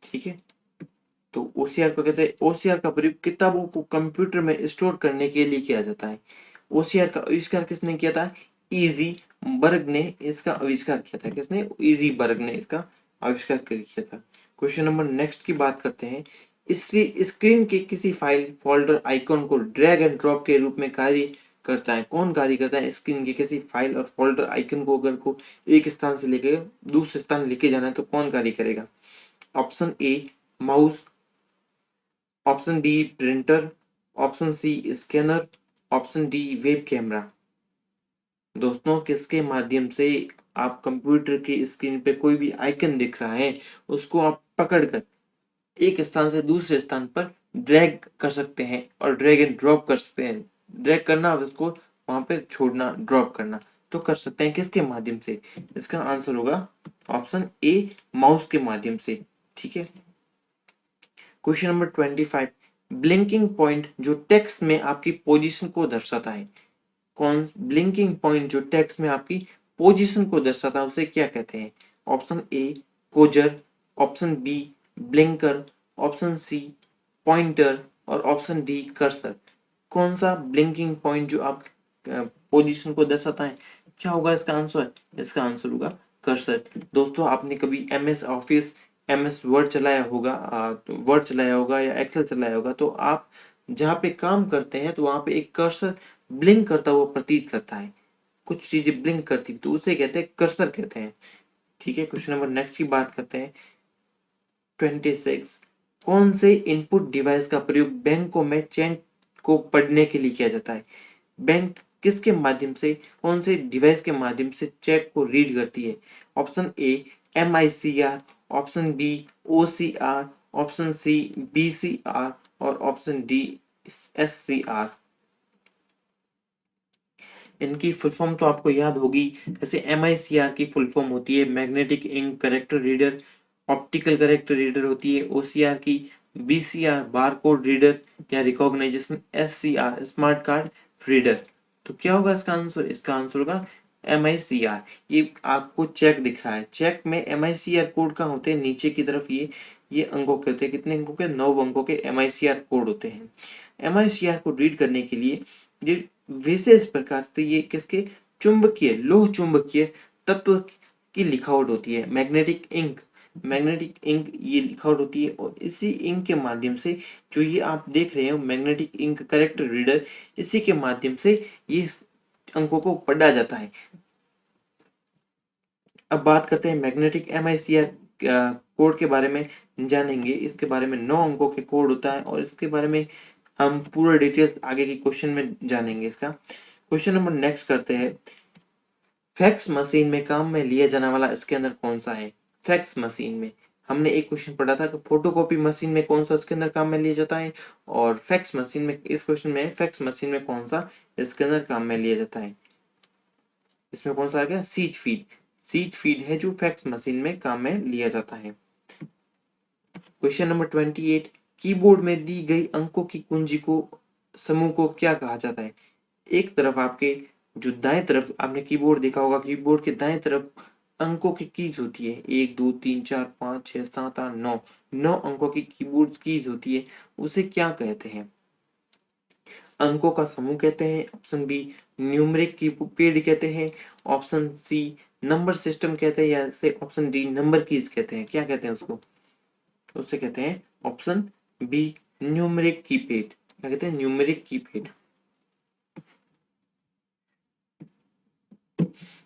ठीक है, तो OCR को कहते हैं, OCR का प्रयोग किताबों को कंप्यूटर में स्टोर करने के लिए किया जाता है। OCR का आविष्कार किसने किया था? इजी बर्ग ने इसका आविष्कार किया था। किसने? इजी बर्ग ने इसका आविष्कार किया था। क्वेश्चन नंबर नेक्स्ट की बात करते हैं। इससे स्क्रीन के किसी फाइल फोल्डर आइकॉन को ड्रैग एंड ड्रॉप के रूप में कार्य करता है। कौन कार्य करता है? स्क्रीन के किसी फाइल और फोल्डर आइकन को अगर को एक स्थान से लेकर दूसरे स्थान लेके जाना है तो कौन कार्य करेगा? Option A mouse, option B printer, option C scanner, option D web camera. दोस्तों, किसके माध्यम से आप कंप्यूटर की स्क्रीन पे कोई भी आइकन दिख रहा है उसको आप पकड़कर एक स्थान से दूसरे स्थान पर ड्रैग कर सकते हैं और ड्रैग एंड ड्रॉप कर सकते हैं। ड्रैग करना और उसको वहां पे छोड़ना, ड्रॉप करना तो कर सकते हैं। किसके माध्यम से? इसका आंसर होगा ऑप्शन ए माउस के माध्यम से। ठीक है, क्वेश्चन नंबर 25, ब्लिंकिंग पॉइंट जो टेक्स्ट में आपकी पोजीशन को दर्शाता है। कौन ब्लिंकिंग पॉइंट जो टेक्स्ट में आपकी पोजीशन को दर्शाता है उसे क्या कहते हैं? ऑप्शन ए कोजर, option B blinker, option C pointer और ऑप्शन डी कर्सर। कौन सा ब्लिंकिंग पॉइंट जो आप पोजीशन को दर्शाता है? क्या होगा इसका आंसर? इसका आंसर होगा कर्सर। दोस्तों, आपने कभी MS ऑफिस, MS वर्ड चलाया होगा, तो वर्ड चलाया होगा या एक्सेल चलाया होगा, तो आप जहाँ पे काम करते हैं तो वहां पे एक कर्सर ब्लिंक करता हुआ प्रतीत करता है। कुछ चीजें ब्लिंक करती तो उसे कहते हैं कर्सर कहते हैं। ठीक है, क्वेश्चन नंबर नेक्स्ट की बात करते हैं। 26, कौन से इनपुट डिवाइस का प्रयोग बैंकों में चेक को पढ़ने के लिए किया जाता है? बैंक किसके माध्यम से, कौन से डिवाइस के माध्यम से चेक को रीड करती है? Option A MICR, option B OCR, option C BCR और ऑप्शन डी SCR। इनकी फुल फॉर्म तो आपको याद होगी। जैसे MICR की फुल फॉर्म होती है magnetic ink character reader, optical character reader होती है OCR की, BCR बारकोड रीडर या recognisation, SCR smart card reader. तो क्या होगा इसका आंसर? इसका आंसर होगा MICR। ये आपको चेक दिख रहा है, चेक में MICR कोड का होते हैं नीचे की तरफ। ये अंकों के होते हैं। कितने अंकों के? 9 अंकों के MICR कोड होते हैं। MICR को रीड करने के लिए ये विशेष प्रकार से ये किसके चुंबकीय, लोह चुंबकीय तत्व की लिखावट होती है। मैग्नेटिक इंक ये लिखावट होती है और इसी इंक के माध्यम से जो ये आप देख रहे हो मैग्नेटिक इंक करेक्टर रीडर, इसी के माध्यम से ये अंकों को पढ़ा जाता है। अब बात करते हैं मैग्नेटिक MICR कोड के बारे में जानेंगे। इसके बारे में 9 अंकों के कोड होता है और इसके बारे में हम पूरा डिटेल्स आगे के क्वेश्चन में जानेंगे। इसका क्वेश्चन नंबर नेक्स्ट करते हैं। फैक्स मशीन में काम में लिया जाने वाला स्कैनर कौन सा है? फैक्स मशीन में। हमने एक क्वेश्चन पढ़ा था कि फोटोकॉपी मशीन में कौन सा स्कैनर काम में लिया जाता है, और फैक्स मशीन में, इस क्वेश्चन में फैक्स मशीन में कौन सा स्कैनर काम में लिया जाता है। इसमें कौन सा आ गया, सीट फीड। सीट फीड है जो फैक्स मशीन में काम में लिया जाता है। क्वेश्चन नंबर 28, कीबोर्ड में दी गई अंकों की कुंजी को समूह को क्या कहा जाता है। एक तरफ आपके जो दाएं तरफ आपने कीबोर्ड देखा होगा, कीबोर्ड के दाएं तरफ अंकों की कीज होती है, 1 2 3 4 5 6 7 8 9, 9 अंकों की कीबोर्ड कीज होती है, उसे क्या कहते हैं। अंकों का समूह कहते हैं, ऑप्शन बी न्यूमरिक कीपैड कहते हैं, ऑप्शन सी नंबर सिस्टम कहते हैं, या से ऑप्शन डी नंबर कीज कहते हैं। क्या कहते हैं उसको, उसे कहते हैं ऑप्शन बी न्यूमरिक कीपैड। क्या कहते हैं, न्यूमरिक कीपैड।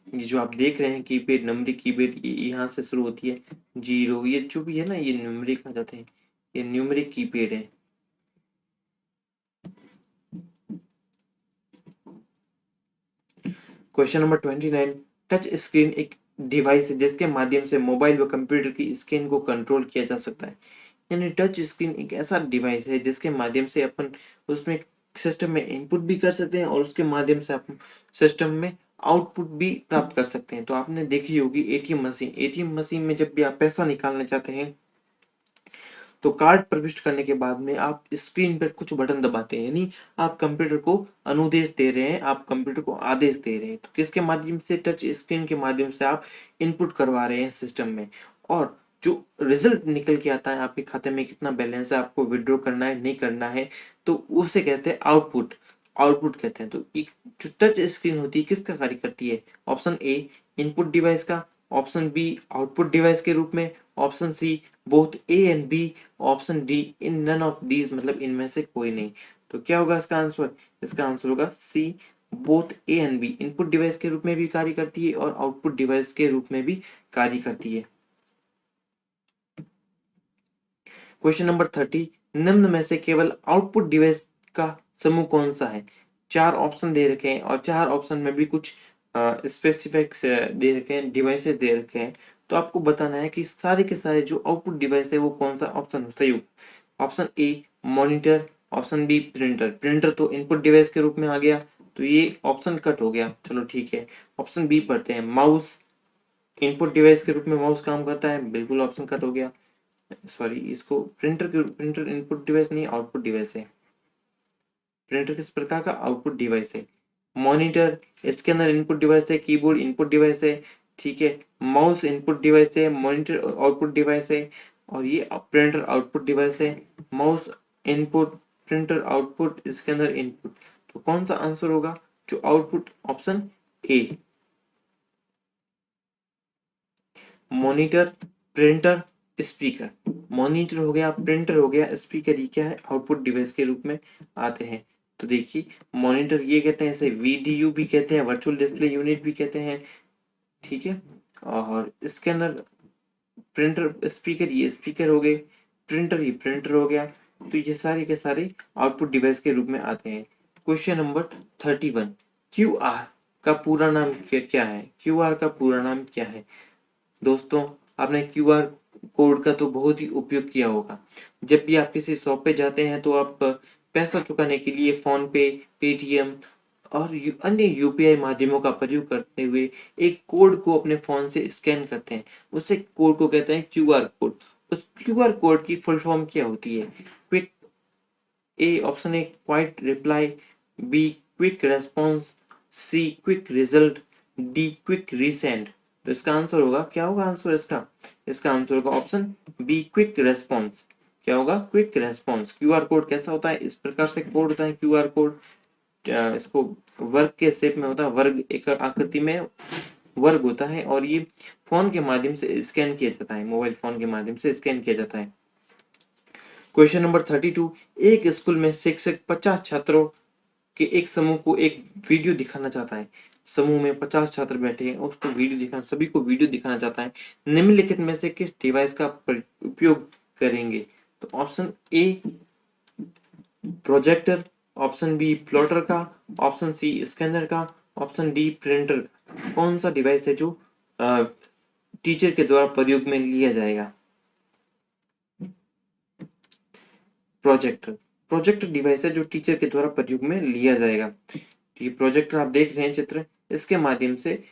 ये जो आप देख रहे हैं कीपैड, नंबरिक कीपैड, यहाँ से शुरू होती है 0, ये जो भी है ना, ये न्यूमरिक आ जाते हैं, ये न्यूमरिक कीपैड है। क्वेश्चन नंबर 29, टच स्क्रीन एक डिवाइस है जिसके माध्यम से मोबाइल व कंप्यूटर की स्क्रीन को कंट्रोल किया जा सकता है। यानी टच स्क्रीन एक ऐसा डिवाइस है जिसके माध्यम से अपन उसमें सिस्टम में इनपुट भी कर सकते हैं और उसके माध्यम से अपन सिस्टम में आउटपुट भी प्राप्त कर सकते हैं। तो आपने देखी होगी एटीएम मशीन, एटीएम मशीन में जब भी आप पैसा निकालना चाहते हैं तो कार्ड प्रविष्ट करने के बाद में आप स्क्रीन पर कुछ बटन दबाते हैं, यानी आप कंप्यूटर को अनुदेश दे रहे हैं, आप कंप्यूटर को आदेश दे रहे हैं। तो किसके माध्यम से, टच स्क्रीन के माध्यम से आप इनपुट करवा रहे हैं सिस्टम में, और जो रिजल्ट निकल के आता है आपके खाते में कितना बैलेंस है, आपको विड्रॉ करना है नहीं करना है, तो उसे कहते हैं आउटपुट। आउटपुट कहते हैं। तो जो टच स्क्रीन होती है किसका कार्य करती है, ऑप्शन ए इनपुट डिवाइस का, ऑप्शन बी आउटपुट डिवाइस के रूप में, option C both A and B, option D in none of these, मतलब इनमें से कोई नहीं। तो क्या होगा इसका आंसर, इसका आंसर होगा C both A and B, input device के रूप में भी कार्य करती है और आउटपुट डिवाइस के रूप में भी कार्य करती है। क्वेश्चन नंबर 30, निम्न में से केवल आउटपुट डिवाइस का समूह कौन सा है। चार ऑप्शन दे रखे हैं और चार ऑप्शन में भी कुछ स्पेसिफिक्स दे रखे हैं, डिवाइसेस दे रखे हैं। तो आपको बताना है कि सारे के सारे जो आउटपुट डिवाइस है वो कौन सा ऑप्शन सही हो। Option A monitor, option B printer, printer तो इनपुट डिवाइस के रूप में आ गया, तो ये ऑप्शन कट हो गया, चलो ठीक है। ऑप्शन बी पढ़ते हैं, माउस, इनपुट डिवाइस के रूप में माउस काम करता है, बिल्कुल ऑप्शन कट हो गया। सॉरी, इसको प्रिंटर इनपुट डिवाइस नहीं आउटपुट डिवाइस है। प्रिंटर किस प्रकार का, आउटपुट डिवाइस है। मॉनिटर इसके अंदर इनपुट डिवाइस है, कीबोर्ड इनपुट डिवाइस है, ठीक है। माउस इनपुट डिवाइस है, मॉनिटर आउटपुट डिवाइस है, और ये प्रिंटर आउटपुट डिवाइस है। माउस इनपुट, प्रिंटर आउटपुट, इसके अंदर इनपुट। तो कौन सा आंसर होगा जो output, option A monitor, printer, speaker. Monitor हो गया, प्रिंटर हो गया, स्पीकर, ये क्या है, आउटपुट डिवाइस के रूप में आते हैं। तो देखिए मॉनिटर ये कहते हैं, इसे वीडीयू भी कहते हैं, वर्चुअल डिस्प्ले यूनिट भी कहते हैं, ठीक है। और इसके अंदर प्रिंटर, स्पीकर, ये स्पीकर हो गए, प्रिंटर ये प्रिंटर हो गया। तो ये सारे के सारे आउटपुट डिवाइस के रूप में आते हैं। क्वेश्चन नंबर 31, क्यू आर का पूरा नाम क्या है। क्यू आर का पूरा नाम क्या है। दोस्तों आपने क्यूआर कोड का तो बहुत ही उपयोग किया होगा। जब भी आप किसी शॉप पे जाते हैं तो आप पैसा चुकाने के लिए फोन पे, पेटीएम और अन्य यूपीआई माध्यमों का प्रयोग करते हुए एक कोड को अपने फोन से स्कैन करते हैं, उसे कोड को कहते हैं क्यूआर कोड। उस क्यूआर कोड की फुल फॉर्म क्या होती है। Quick, A option A quick reply, B quick response, C quick result, D quick resend. तो इसका आंसर होगा, क्या होगा आंसर इसका, इसका आंसर होगा ऑप्शन बी क्विक रेस्पॉन्स। क्या होगा, क्विक रेस्पॉन्स। क्यूआर कोड कैसा होता है, इस प्रकार से कोड होता है क्यूआर कोड। इसको वर्ग के शेप में होता है, वर्ग एक आकृति में वर्ग होता है, और ये फोन के माध्यम से स्कैन किया जाता है, मोबाइल फोन के माध्यम से स्कैन किया जाता है। क्वेश्चन नंबर 32, एक स्कूल में शिक्षक 50 छात्रों के एक समूह को एक वीडियो दिखाना चाहता है। समूह में 50 छात्र बैठे हैं, उसको वीडियो दिखाना, सभी को वीडियो दिखाना चाहता है। निम्नलिखित में से किस डिवाइस का उपयोग करेंगे। तो option A projector, option B plotter का, ऑप्शन सी स्कैनर का, ऑप्शन डी प्रिंटर का। कौन सा डिवाइस है जो टीचर के द्वारा प्रयोग में लिया जाएगा? प्रोजेक्टर। प्रोजेक्टर डिवाइस है जो टीचर के द्वारा प्रयोग में लिया जाएगा। तो ये प्रोजेक्टर आप देख रहे हैं चित्र, इसके माध्यम से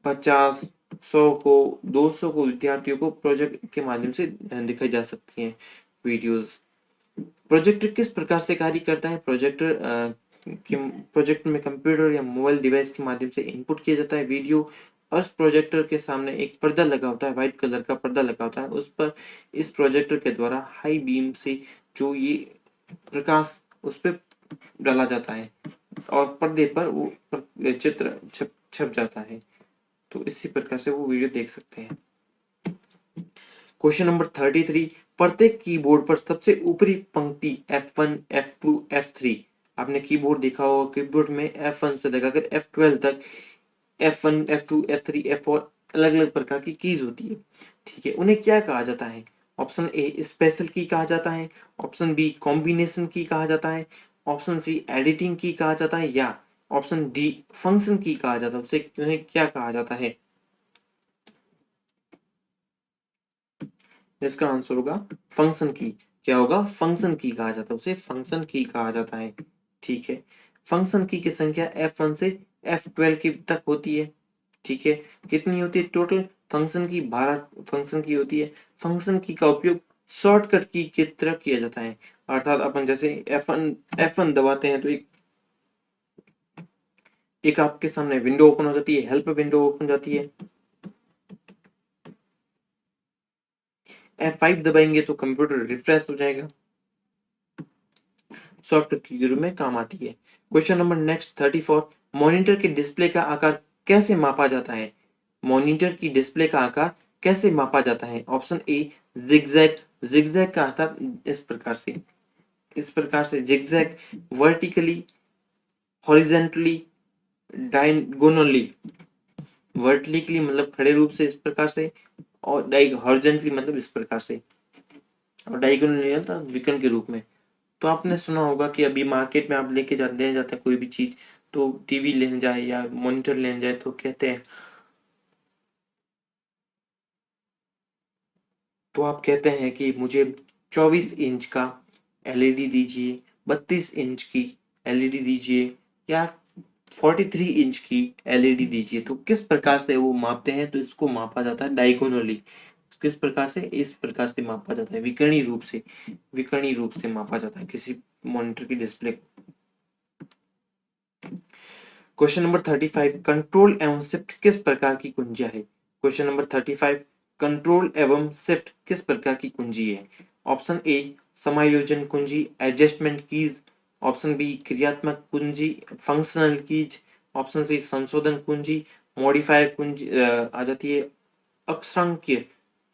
50, 100 को, 200 को विद्यार्थियों को प्रोजेक्ट के माध्यम से दिखाई जा सकती हैं वीडियोस। प्रोजेक्टर किस प्रकार से कार्य करता है? प्रोजेक्टर में कंप्यूटर या मोबाइल डिवाइस के माध्यम से इनपुट किया जाता है वीडियो, और उस प्रोजेक्टर के सामने एक पर्दा लगा होता है, व्हाइट कलर का पर्दा लगा होता है, उस पर इस प्रोजेक्टर के द्वारा हाई बीम से जो ये प्रकाश उस पर डाला जाता है और पर्दे पर वो चित्र छप जाता है। तो इसी प्रकार से वो वीडियो देख सकते हैं। क्वेश्चन नंबर 33, प्रत्येक कीबोर्ड पर सबसे ऊपरी पंक्ति F1, F2, F3, आपने कीबोर्ड देखा होगा, कीबोर्ड में F1 से लेकर F12 तक F1, F2, F3, F4 अलग अलग प्रकार की कीज होती है। ठीक है, उन्हें क्या कहा जाता है? ऑप्शन ए स्पेशल की कहा जाता है, ऑप्शन बी कॉम्बिनेशन की कहा जाता है, ऑप्शन सी एडिटिंग की कहा जाता है, या ऑप्शन डी फंक्शन की कहा जाता है। उसे उन्हें क्या कहा जाता है? इसका आंसर होगा फंक्शन की। क्या होगा? फंक्शन की कहा जाता है, उसे फंक्शन की कहा जाता है। ठीक है, फंक्शन की संख्या F1 से F12 की तक होती है। ठीक है, कितनी होती है टोटल? फंक्शन की 12 फंक्शन की होती है। फंक्शन की का उपयोग शॉर्टकट की तरह किया जाता है, अर्थात अपन जैसे F1 दबाते हैं तो एक आपके सामने विंडो ओपन हो जाती है, हेल्प विंडो ओपन हो जाती है। F5 दबाएंगे तो कंप्यूटर रिफ्रेश हो जाएगा, शॉर्टकट की रूप में काम आती है। क्वेश्चन नंबर नेक्स्ट 34, मॉनिटर के डिस्प्ले का आकार कैसे मापा जाता है? मॉनिटर की डिस्प्ले का आकार कैसे मापा जाता है? ऑप्शन ए जिगजैग, जिगजैग का अर्थात इस प्रकार से zigzag, vertically, horizontally, diagonally. Vertically मतलब खड़े रूप से इस प्रकार से, और हॉरिजेंटली मतलब इस प्रकार से, और डायगोनली मतलब विकर्ण के रूप में। तो आपने सुना होगा कि अभी मार्केट में आप लेने जाते हैं कोई भी चीज, तो टीवी लेने जाए या मॉनिटर लेने जाए तो कहते हैं, तो आप कहते हैं कि मुझे 24 इंच का एलईडी दीजिए, 32 इंच की एलईडी दीजिए, या 43 इंच की एलईडी दीजिए। तो किस प्रकार से वो मापते हैं? तो इसको मापा जाता है डायगोनली। किस प्रकार से? इस प्रकार से मापा जाता है, विकर्णी रूप से, विकर्णी रूप से मापा जाता है किसी मॉनिटर की डिस्प्ले को। क्वेश्चन नंबर 35, कंट्रोल एवं शिफ्ट किस प्रकार की कुंजियां है? क्वेश्चन नंबर 35, कंट्रोल एवं शिफ्ट किस प्रकार की कुंजी है? ऑप्शन ए समायोजन कुंजी, एडजस्टमेंट कीज, ऑप्शन बी क्रियात्मक कुंजी, फंक्शनल कीज, ऑप्शन सी संशोधन कुंजी, मॉडिफायर कुंजी आ जाती है, अक्षरांकीय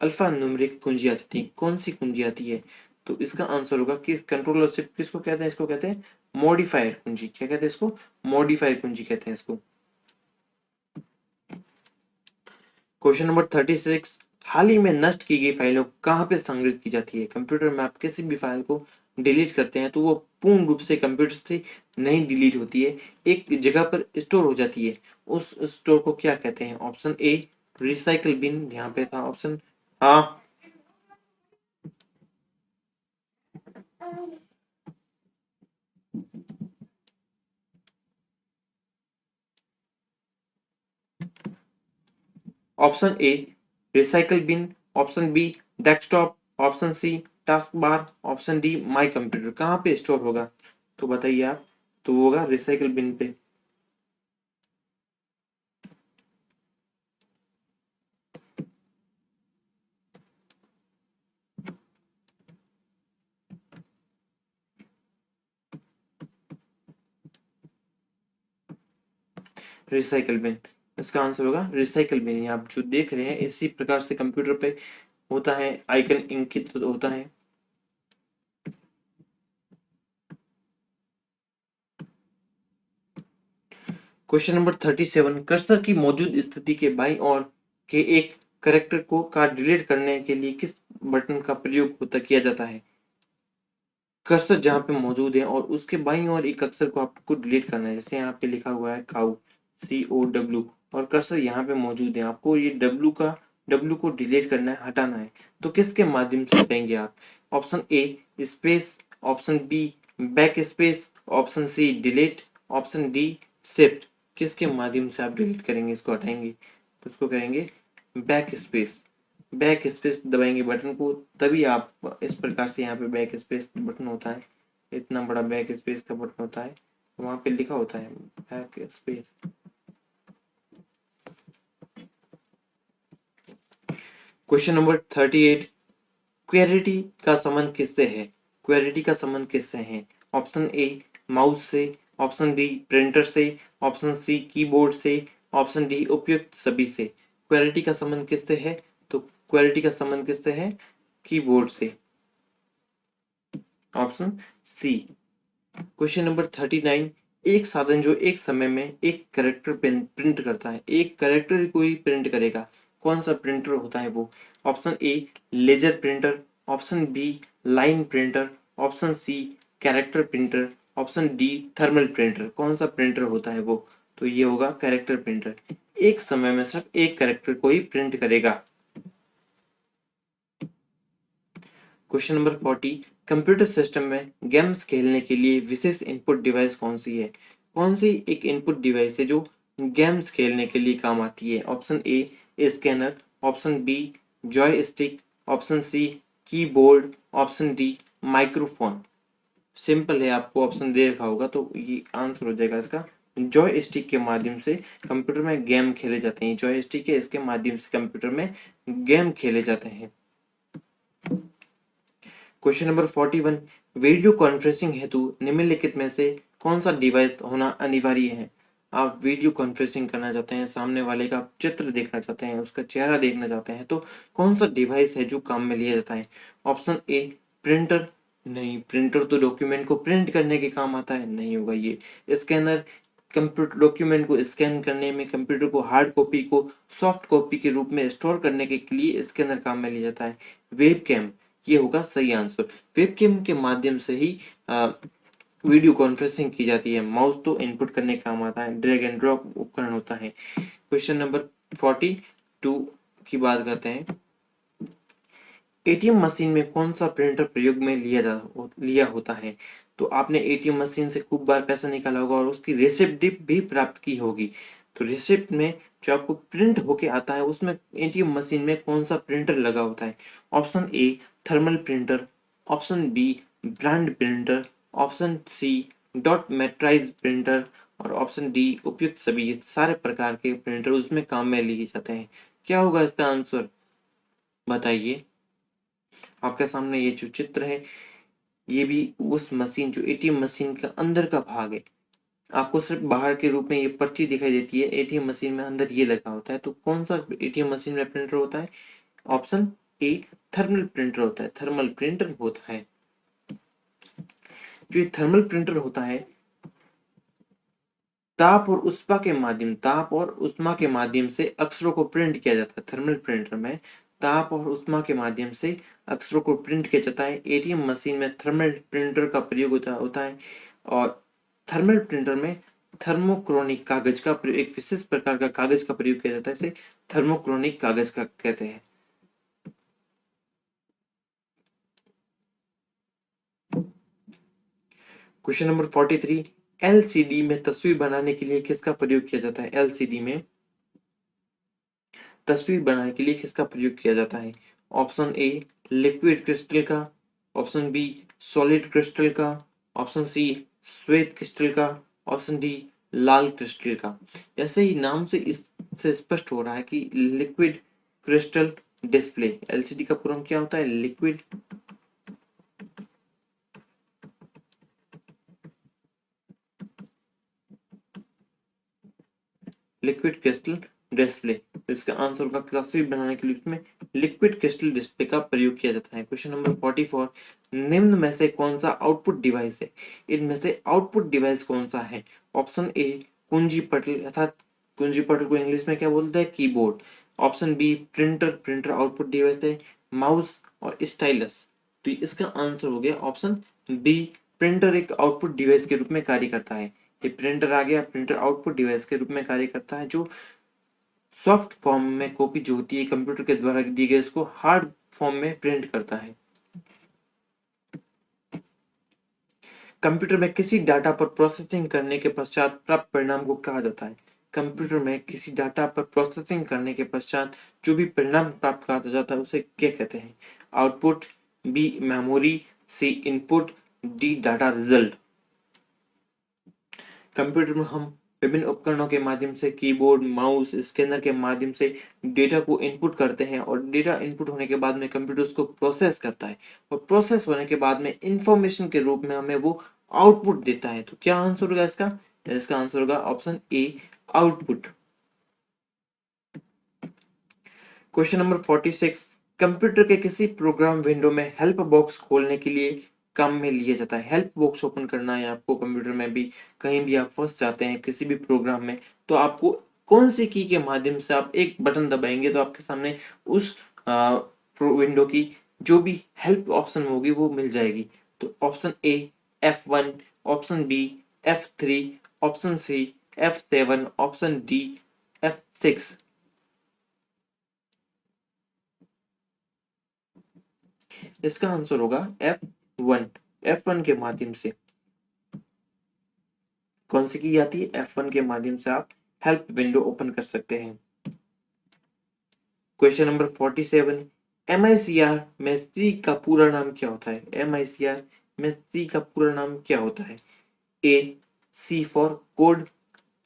अल्फा न्यूमेरिक कुंजी आ जाती है। कौन सी कुंजी आती है? तो इसका आंसर होगा कि कंट्रोल और शिफ्ट किसको कहते हैं? इसको कहते हैं मॉडिफायर कुंजी। क्या कहते हैं इसको? मॉडिफायर कुंजी कहते हैं इसको। क्वेश्चन नंबर 36, हाल ही में नष्ट की गई फाइलों कहाँ पे संग्रहित की जाती है? कंप्यूटर में आप किसी भी फाइल को डिलीट करते हैं तो वो पूर्ण रूप से कंप्यूटर से नहीं डिलीट होती है, एक जगह पर स्टोर हो जाती है। उस स्टोर को क्या कहते हैं? ऑप्शन ए रिसाइकल बिन, यहाँ पे था ऑप्शन, हाँ, option A recycle bin, option B desktop, option C task bar, option D my computer. कहाँ पे स्टोर होगा? तो बताइए आप। तो वो होगा रिसाइकल बिन पे। रिसाइकल बिन, इसका आंसर होगा रिसाइकल बिन। आप जो देख रहे हैं इसी प्रकार से कंप्यूटर पे होता है, आइकन इंकित होता है। क्वेश्चन नंबर 37, कर्सर की मौजूद स्थिति के बाईं ओर के एक कैरेक्टर को का डिलीट करने के लिए किस बटन का प्रयोग होता किया जाता है? कर्सर जहाँ पे मौजूद है और उसके बाईं ओर एक अक्षर को आपको डिलीट करना है, जैसे यहाँ पे लिखा हुआ है काउ, COW, और कर्सर यहाँ पे मौजूद है, आपको ये W का डब्ल्यू को डिलीट करना है, हटाना है, तो किसके माध्यम से करेंगे आप? Option A space, option B back space, option C delete, option D shift. किसके माध्यम से आप डिलीट करेंगे, इसको हटाएंगे? तो इसको करेंगे बैक स्पेस। बैक स्पेस दबाएंगे बटन को, तभी आप इस प्रकार से, यहाँ पे बैक स्पेस बटन होता है, इतना बड़ा बैक स्पेस का बटन होता है, वहां पे लिखा होता है बैक स्पेस। क्वेश्चन नंबर 38, क्वेरिटी का संबंध किससे है? क्वेरिटी का संबंध किससे है? ऑप्शन ए माउस से, ऑप्शन बी प्रिंटर से, ऑप्शन सी कीबोर्ड से, ऑप्शन डी उपयुक्त सभी से। क्वेरिटी का संबंध किससे है? तो क्वेरिटी का संबंध किससे है? कीबोर्ड से, ऑप्शन सी। क्वेश्चन नंबर 39, एक साधन जो एक समय में एक कैरेक्टर प्रिंट करता है, एक कैरेक्टर को ही प्रिंट करेगा, कौन सा प्रिंटर होता है वो? Option A laser printer, option B line printer, option C character printer, option D thermal printer. कौन सा प्रिंटर होता है वो? तो ये होगा कैरेक्टर प्रिंटर, एक समय में सिर्फ एक कैरेक्टर को ही प्रिंट करेगा। क्वेश्चन नंबर 40, कंप्यूटर सिस्टम में गेम्स खेलने के लिए विशेष इनपुट डिवाइस कौन सी है? कौन सी एक इनपुट डिवाइस है जो गेम्स खेलने के लिए काम आती है? Option A scanner, option B joystick, option C keyboard, option D microphone. Simple है, आपको ऑप्शन दे रखा होगा तो ये आंसर हो जाएगा इसका। जॉयस्टिक के माध्यम से कंप्यूटर में गेम खेले जाते हैं, जॉयस्टिक है, इसके माध्यम से कंप्यूटर में गेम खेले जाते हैं। क्वेश्चन नंबर 41, वीडियो कॉन्फ्रेंसिंग हेतु निम्नलिखित में से कौन सा डिवाइस होना अनिवार्य है? आप वीडियो कॉन्फ्रेंसिंग करना चाहते हैं, सामने वाले का चित्र देखना चाहते हैं, उसका चेहरा देखना चाहते हैं, तो कौन सा डिवाइस है जो काम में लिया जाता है? ऑप्शन ए प्रिंटर, नहीं, प्रिंटर तो डॉक्यूमेंट को प्रिंट करने के काम आता है, नहीं होगा ये। स्कैनर, कंप्यूटर डॉक्यूमेंट को स्कैन करने में, कंप्यूटर को हार्ड कॉपी को सॉफ्ट कॉपी के रूप में स्टोर करने के लिए स्कैनर काम में लिया जाता है। वेब कैम, ये होगा सही आंसर। वेबकैम के माध्यम से ही वीडियो कॉन्फ्रेंसिंग की जाती है। माउस तो इनपुट करने का काम आता है, ड्रैग एंड ड्रॉप उपकरण होता है। क्वेश्चन नंबर 42 की बात करते हैं। एटीएम मशीन में कौन सा प्रिंटर प्रयोग में लिया होता है? तो आपने एटीएम मशीन से खूब बार पैसा निकाला होगा और उसकी रिसिप्ट भी प्राप्त की होगी। तो रिसिप्ट में जो आपको प्रिंट होके आता है, उसमें एटीएम मशीन में कौन सा प्रिंटर लगा होता है? Option A thermal printer, option B brand printer, option C dot matrix printer और ऑप्शन डी उपयुक्त सभी। ये सारे प्रकार के प्रिंटर उसमें काम में लिए जाते हैं। क्या होगा इसका आंसर, बताइए? आपके सामने ये जो चित्र है, ये भी उस मशीन, जो एटीएम मशीन का अंदर का भाग है। आपको सिर्फ बाहर के रूप में ये पर्ची दिखाई देती है, एटीएम मशीन में अंदर ये लगा होता है। तो कौन सा एटीएम मशीन में प्रिंटर होता है? ऑप्शन ए थर्मल प्रिंटर होता है, थर्मल प्रिंटर होता है। जो ये थर्मल प्रिंटर होता है, ताप और उष्मा के माध्यम से अक्षरों को प्रिंट किया जाता है। थर्मल प्रिंटर में ताप और उष्मा के माध्यम से अक्षरों को प्रिंट किया जाता है। एटीएम मशीन में थर्मल प्रिंटर का प्रयोग होता है और थर्मल प्रिंटर में थर्मोक्रोनिक कागज का प्रयोग, एक विशेष प्रकार का कागज का प्रयोग किया जाता है, इसे थर्मोक्रोनिक कागज का कहते हैं। क्वेश्चन नंबर 43, एलसीडी में तस्वीर बनाने के लिए किसका प्रयोग किया जाता है? एलसीडी में तस्वीर बनाने के लिए किसका प्रयोग किया जाता है? ऑप्शन ए लिक्विड क्रिस्टल का, ऑप्शन बी सॉलिड क्रिस्टल का, ऑप्शन सी श्वेत क्रिस्टल का, ऑप्शन डी लाल क्रिस्टल का। ऐसे ही नाम से इससे स्पष्ट हो रहा है कि लिक्विड क्रिस्टल डिस्प्ले, एलसीडी का पूरा क्या होता है? Liquid crystal display. तो इसका आंसर होगा, तस्वीर बनाने के लिए उसमें लिक्विड क्रिस्टल डिस्प्ले का प्रयोग किया जाता है। क्वेश्चन नंबर 44, निम्न में से कौन सा आउटपुट डिवाइस है? इनमें से आउटपुट डिवाइस कौन सा है? ऑप्शन ए कुंजी पटल, अर्थात कुंजी पटल को इंग्लिश में क्या बोलते हैं? Keyboard. Option B printer, printer output device है। माउस और स्टाइलस। तो इसका आंसर हो गया ऑप्शन बी, प्रिंटर एक आउटपुट डिवाइस के रूप में कार्य करता है। ये प्रिंटर आ गया, प्रिंटर आउटपुट डिवाइस के रूप में कार्य करता है, जो सॉफ्ट फॉर्म में कॉपी जो होती है कंप्यूटर के द्वारा दी गई उसको हार्ड फॉर्म में प्रिंट करता है। कंप्यूटर में किसी डाटा पर प्रोसेसिंग करने के पश्चात प्राप्त परिणाम को कहा जाता है। कंप्यूटर में किसी डाटा पर प्रोसेसिंग करने के पश्चात जो भी परिणाम प्राप्त किया जाता है उसे क्या कहते हैं? Output, B memory, C input, D data result. Computer में हम विभिन्न उपकरणों के माध्यम से कीबोर्ड, माउस, स्कैनर के माध्यम से डेटा को इनपुट करते हैं और डेटा इनपुट होने के बाद में कंप्यूटर उसको प्रोसेस करता है और प्रोसेस होने के बाद में इंफॉर्मेशन के रूप में हमें वो आउटपुट देता है। तो क्या आंसर होगा इसका? इसका आंसर होगा option A, output. Question number 46, computer के किसी प्रोग्राम विंडो में हेल्प बॉक्स खोलने के लिए काम में लिया जाता है। हेल्प बॉक्स ओपन करना है आपको कंप्यूटर में भी, कहीं भी आप फंस जाते हैं किसी भी प्रोग्राम में, तो आपको कौन सी की के माध्यम से आप एक बटन दबाएंगे तो आपके सामने उस विंडो की जो भी हेल्प ऑप्शन होगी वो मिल जाएगी। तो option A F1, option B F3, option C F7, option D F6। इसका आंसर होगा F1। F1 के माध्यम से कौन सी की जाती है? F1 के माध्यम से आप हेल्प विंडो ओपन कर सकते हैं। क्वेश्चन नंबर 47, MICR में सी का पूरा नाम क्या होता है? MICR में सी का पूरा नाम क्या होता है? A C for code,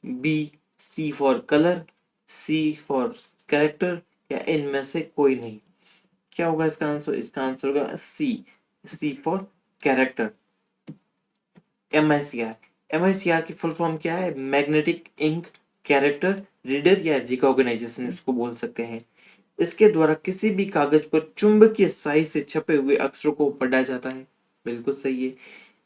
B C for colour, C for character, या इनमें से कोई नहीं। क्या होगा इसका आंसर? इसका आंसर होगा सी फॉर कैरेक्टर। MICR की फुल फॉर्म क्या है? मैग्नेटिक इंक कैरेक्टर रीडर या रिकॉग्नाइजेशन इसको बोल सकते हैं। इसके द्वारा किसी भी कागज पर चुंबकीय स्याही से छपे हुए अक्षरों को पढ़ा जाता है। बिल्कुल सही है।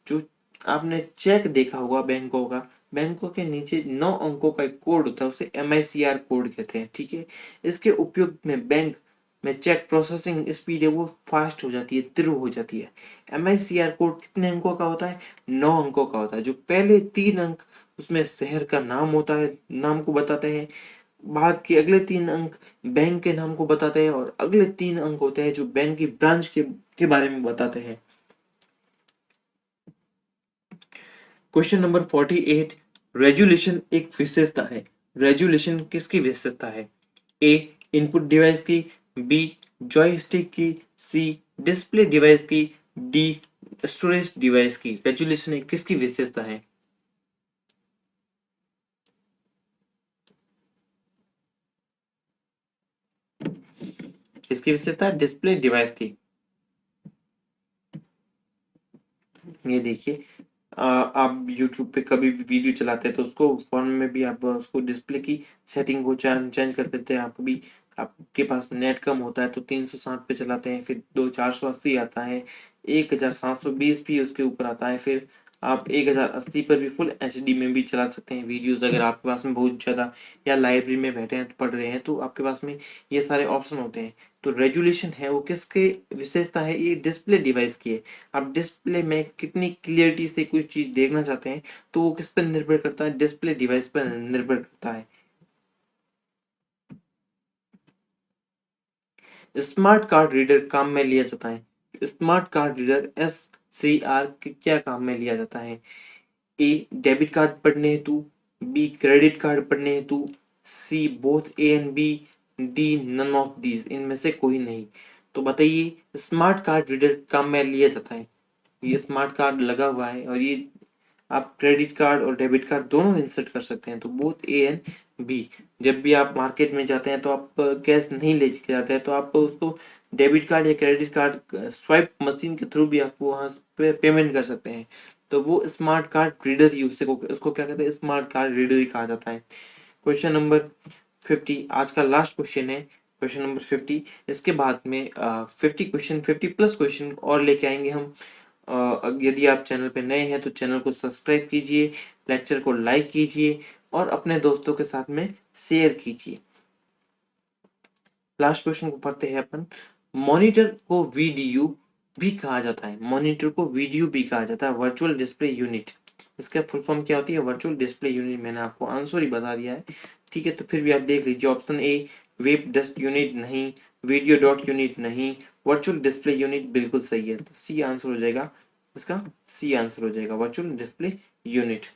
जो आपने चेक देखा होगा बैंकों का, बैंकों के नीचे 9 अंकों का एक कोड होता है, उसे MICR कोड कहते हैं। ठीक है, इसके उपयोग में बैंक में चेक प्रोसेसिंग स्पीड है वो फास्ट हो जाती है, तीव्र हो जाती है। MICR कोड कितने अंकों का होता है? 9 अंकों का होता है। जो पहले 3 अंक उसमें शहर का नाम होता है, नाम को बताते हैं। बाद के अगले 3 अंक बैंक के नाम को बताते हैं और अगले 3 अंक होते हैं जो बैंक की ब्रांच के बारे में बताते हैं। क्वेश्चन नंबर 48, रेजुलेशन एक विशेषता है। रेजुलेशन किसकी विशेषता है? ए इनपुट डिवाइस की, बी जॉयस्टिक की, सी डिस्प्ले डिवाइस की, डी स्टोरेज डिवाइस की। रेजुलेशन एक किसकी विशेषता है? किसकी विशेषता है? डिस्प्ले डिवाइस की। ये देखिए, आप YouTube पे कभी भी वीडियो चलाते हैं तो उसको फोन में भी आप उसको डिस्प्ले की सेटिंग को चेंज कर देते हैं। आप कभी आपके पास नेट कम होता है तो 360 पे चलाते हैं, फिर 2480 आता है, 1720 भी उसके ऊपर आता है, फिर आप 1080 पर भी फुल एचडी में भी चला सकते हैं वीडियोस। अगर आपके पास में बहुत ज़्यादा या लाइब्रेरी में बैठे हैं तो पढ़ रहे हैं तो आपके पास में ये सारे ऑप्शन होते हैं। तो रेजुलेशन है वो किसके विशेषता है? ये डिस्प्ले डिवाइस की है। आप डिस्प्ले में कितनी क्लियरिटी से कोई चीज देखना चाहते हैं तो वो किस पर निर्भर करता है? डिस्प्ले डिवाइस पर निर्भर करता है। स्मार्ट कार्ड रीडर काम में लिया जाता है। स्मार्ट कार्ड रीडर SCR क्या काम में लिया जाता है? ए डेबिट कार्ड पढ़ने हेतु, बी क्रेडिट कार्ड पढ़ने हेतु, C both A and B, D none of these. इनमें से कोई नहीं। तो बताइए, स्मार्ट कार्ड रीडर काम में लिया जाता है, ये स्मार्ट कार्ड लगा हुआ है और ये आप क्रेडिट कार्ड और डेबिट कार्ड दोनों इंसर्ट कर सकते हैं। तो बोथ ए एंड बी। जब भी आप मार्केट में जाते हैं तो आप कैश नहीं ले के जाते हैं तो आप उसको डेबिट कार्ड या क्रेडिट कार्ड स्वाइप मशीन के थ्रू भी आप वहाँ पे पेमेंट कर सकते हैं। तो वो स्मार्ट कार्ड रीडर ही उसको क्या कहते हैं? स्मार्ट कार्ड रीडर ही कहा जाता है। क्वेश्चन नंबर 50 आज का लास्ट क्वेश्चन है, क्वेश्चन नंबर 50। इसके बाद में 50 क्वेश्चन, 50 प्लस क्वेश्चन और लेके आएंगे हम। यदि आप चैनल पे नए हैं तो चैनल को सब्सक्राइब कीजिए, लेक्चर को लाइक कीजिए और अपने दोस्तों के साथ में शेयर कीजिए। लास्ट क्वेश्चन को पढ़ते हैं अपन। मॉनिटर को VDU भी कहा जाता है। मॉनिटर को VDU भी कहा जाता है, वर्चुअल डिस्प्ले यूनिट। इसका फुल फॉर्म क्या होती है? Virtual display unit. मैंने आपको आंसर ही बता दिया है। ठीक है, तो फिर भी आप देख लीजिए option A web dust unit नहीं, वीडियो डॉट यूनिट नहीं, वर्चुअल डिस्प्ले यूनिट बिल्कुल सही है। तो सी आंसर हो जाएगा इसका, सी आंसर हो जाएगा वर्चुअल डिस्प्ले यूनिट।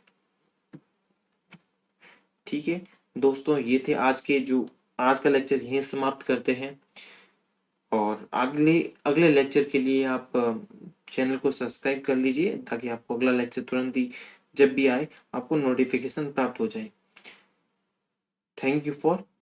ठीक है दोस्तों, ये थे आज का लेक्चर यहीं समाप्त करते हैं, और अगले अगले लेक्चर के लिए आप चैनल को सब्सक्राइब कर लीजिए ताकि आपको अगला लेक्चर तुरंत ही जब भी आए आपको नोटिफिकेशन प्राप्त हो जाए। Thank you for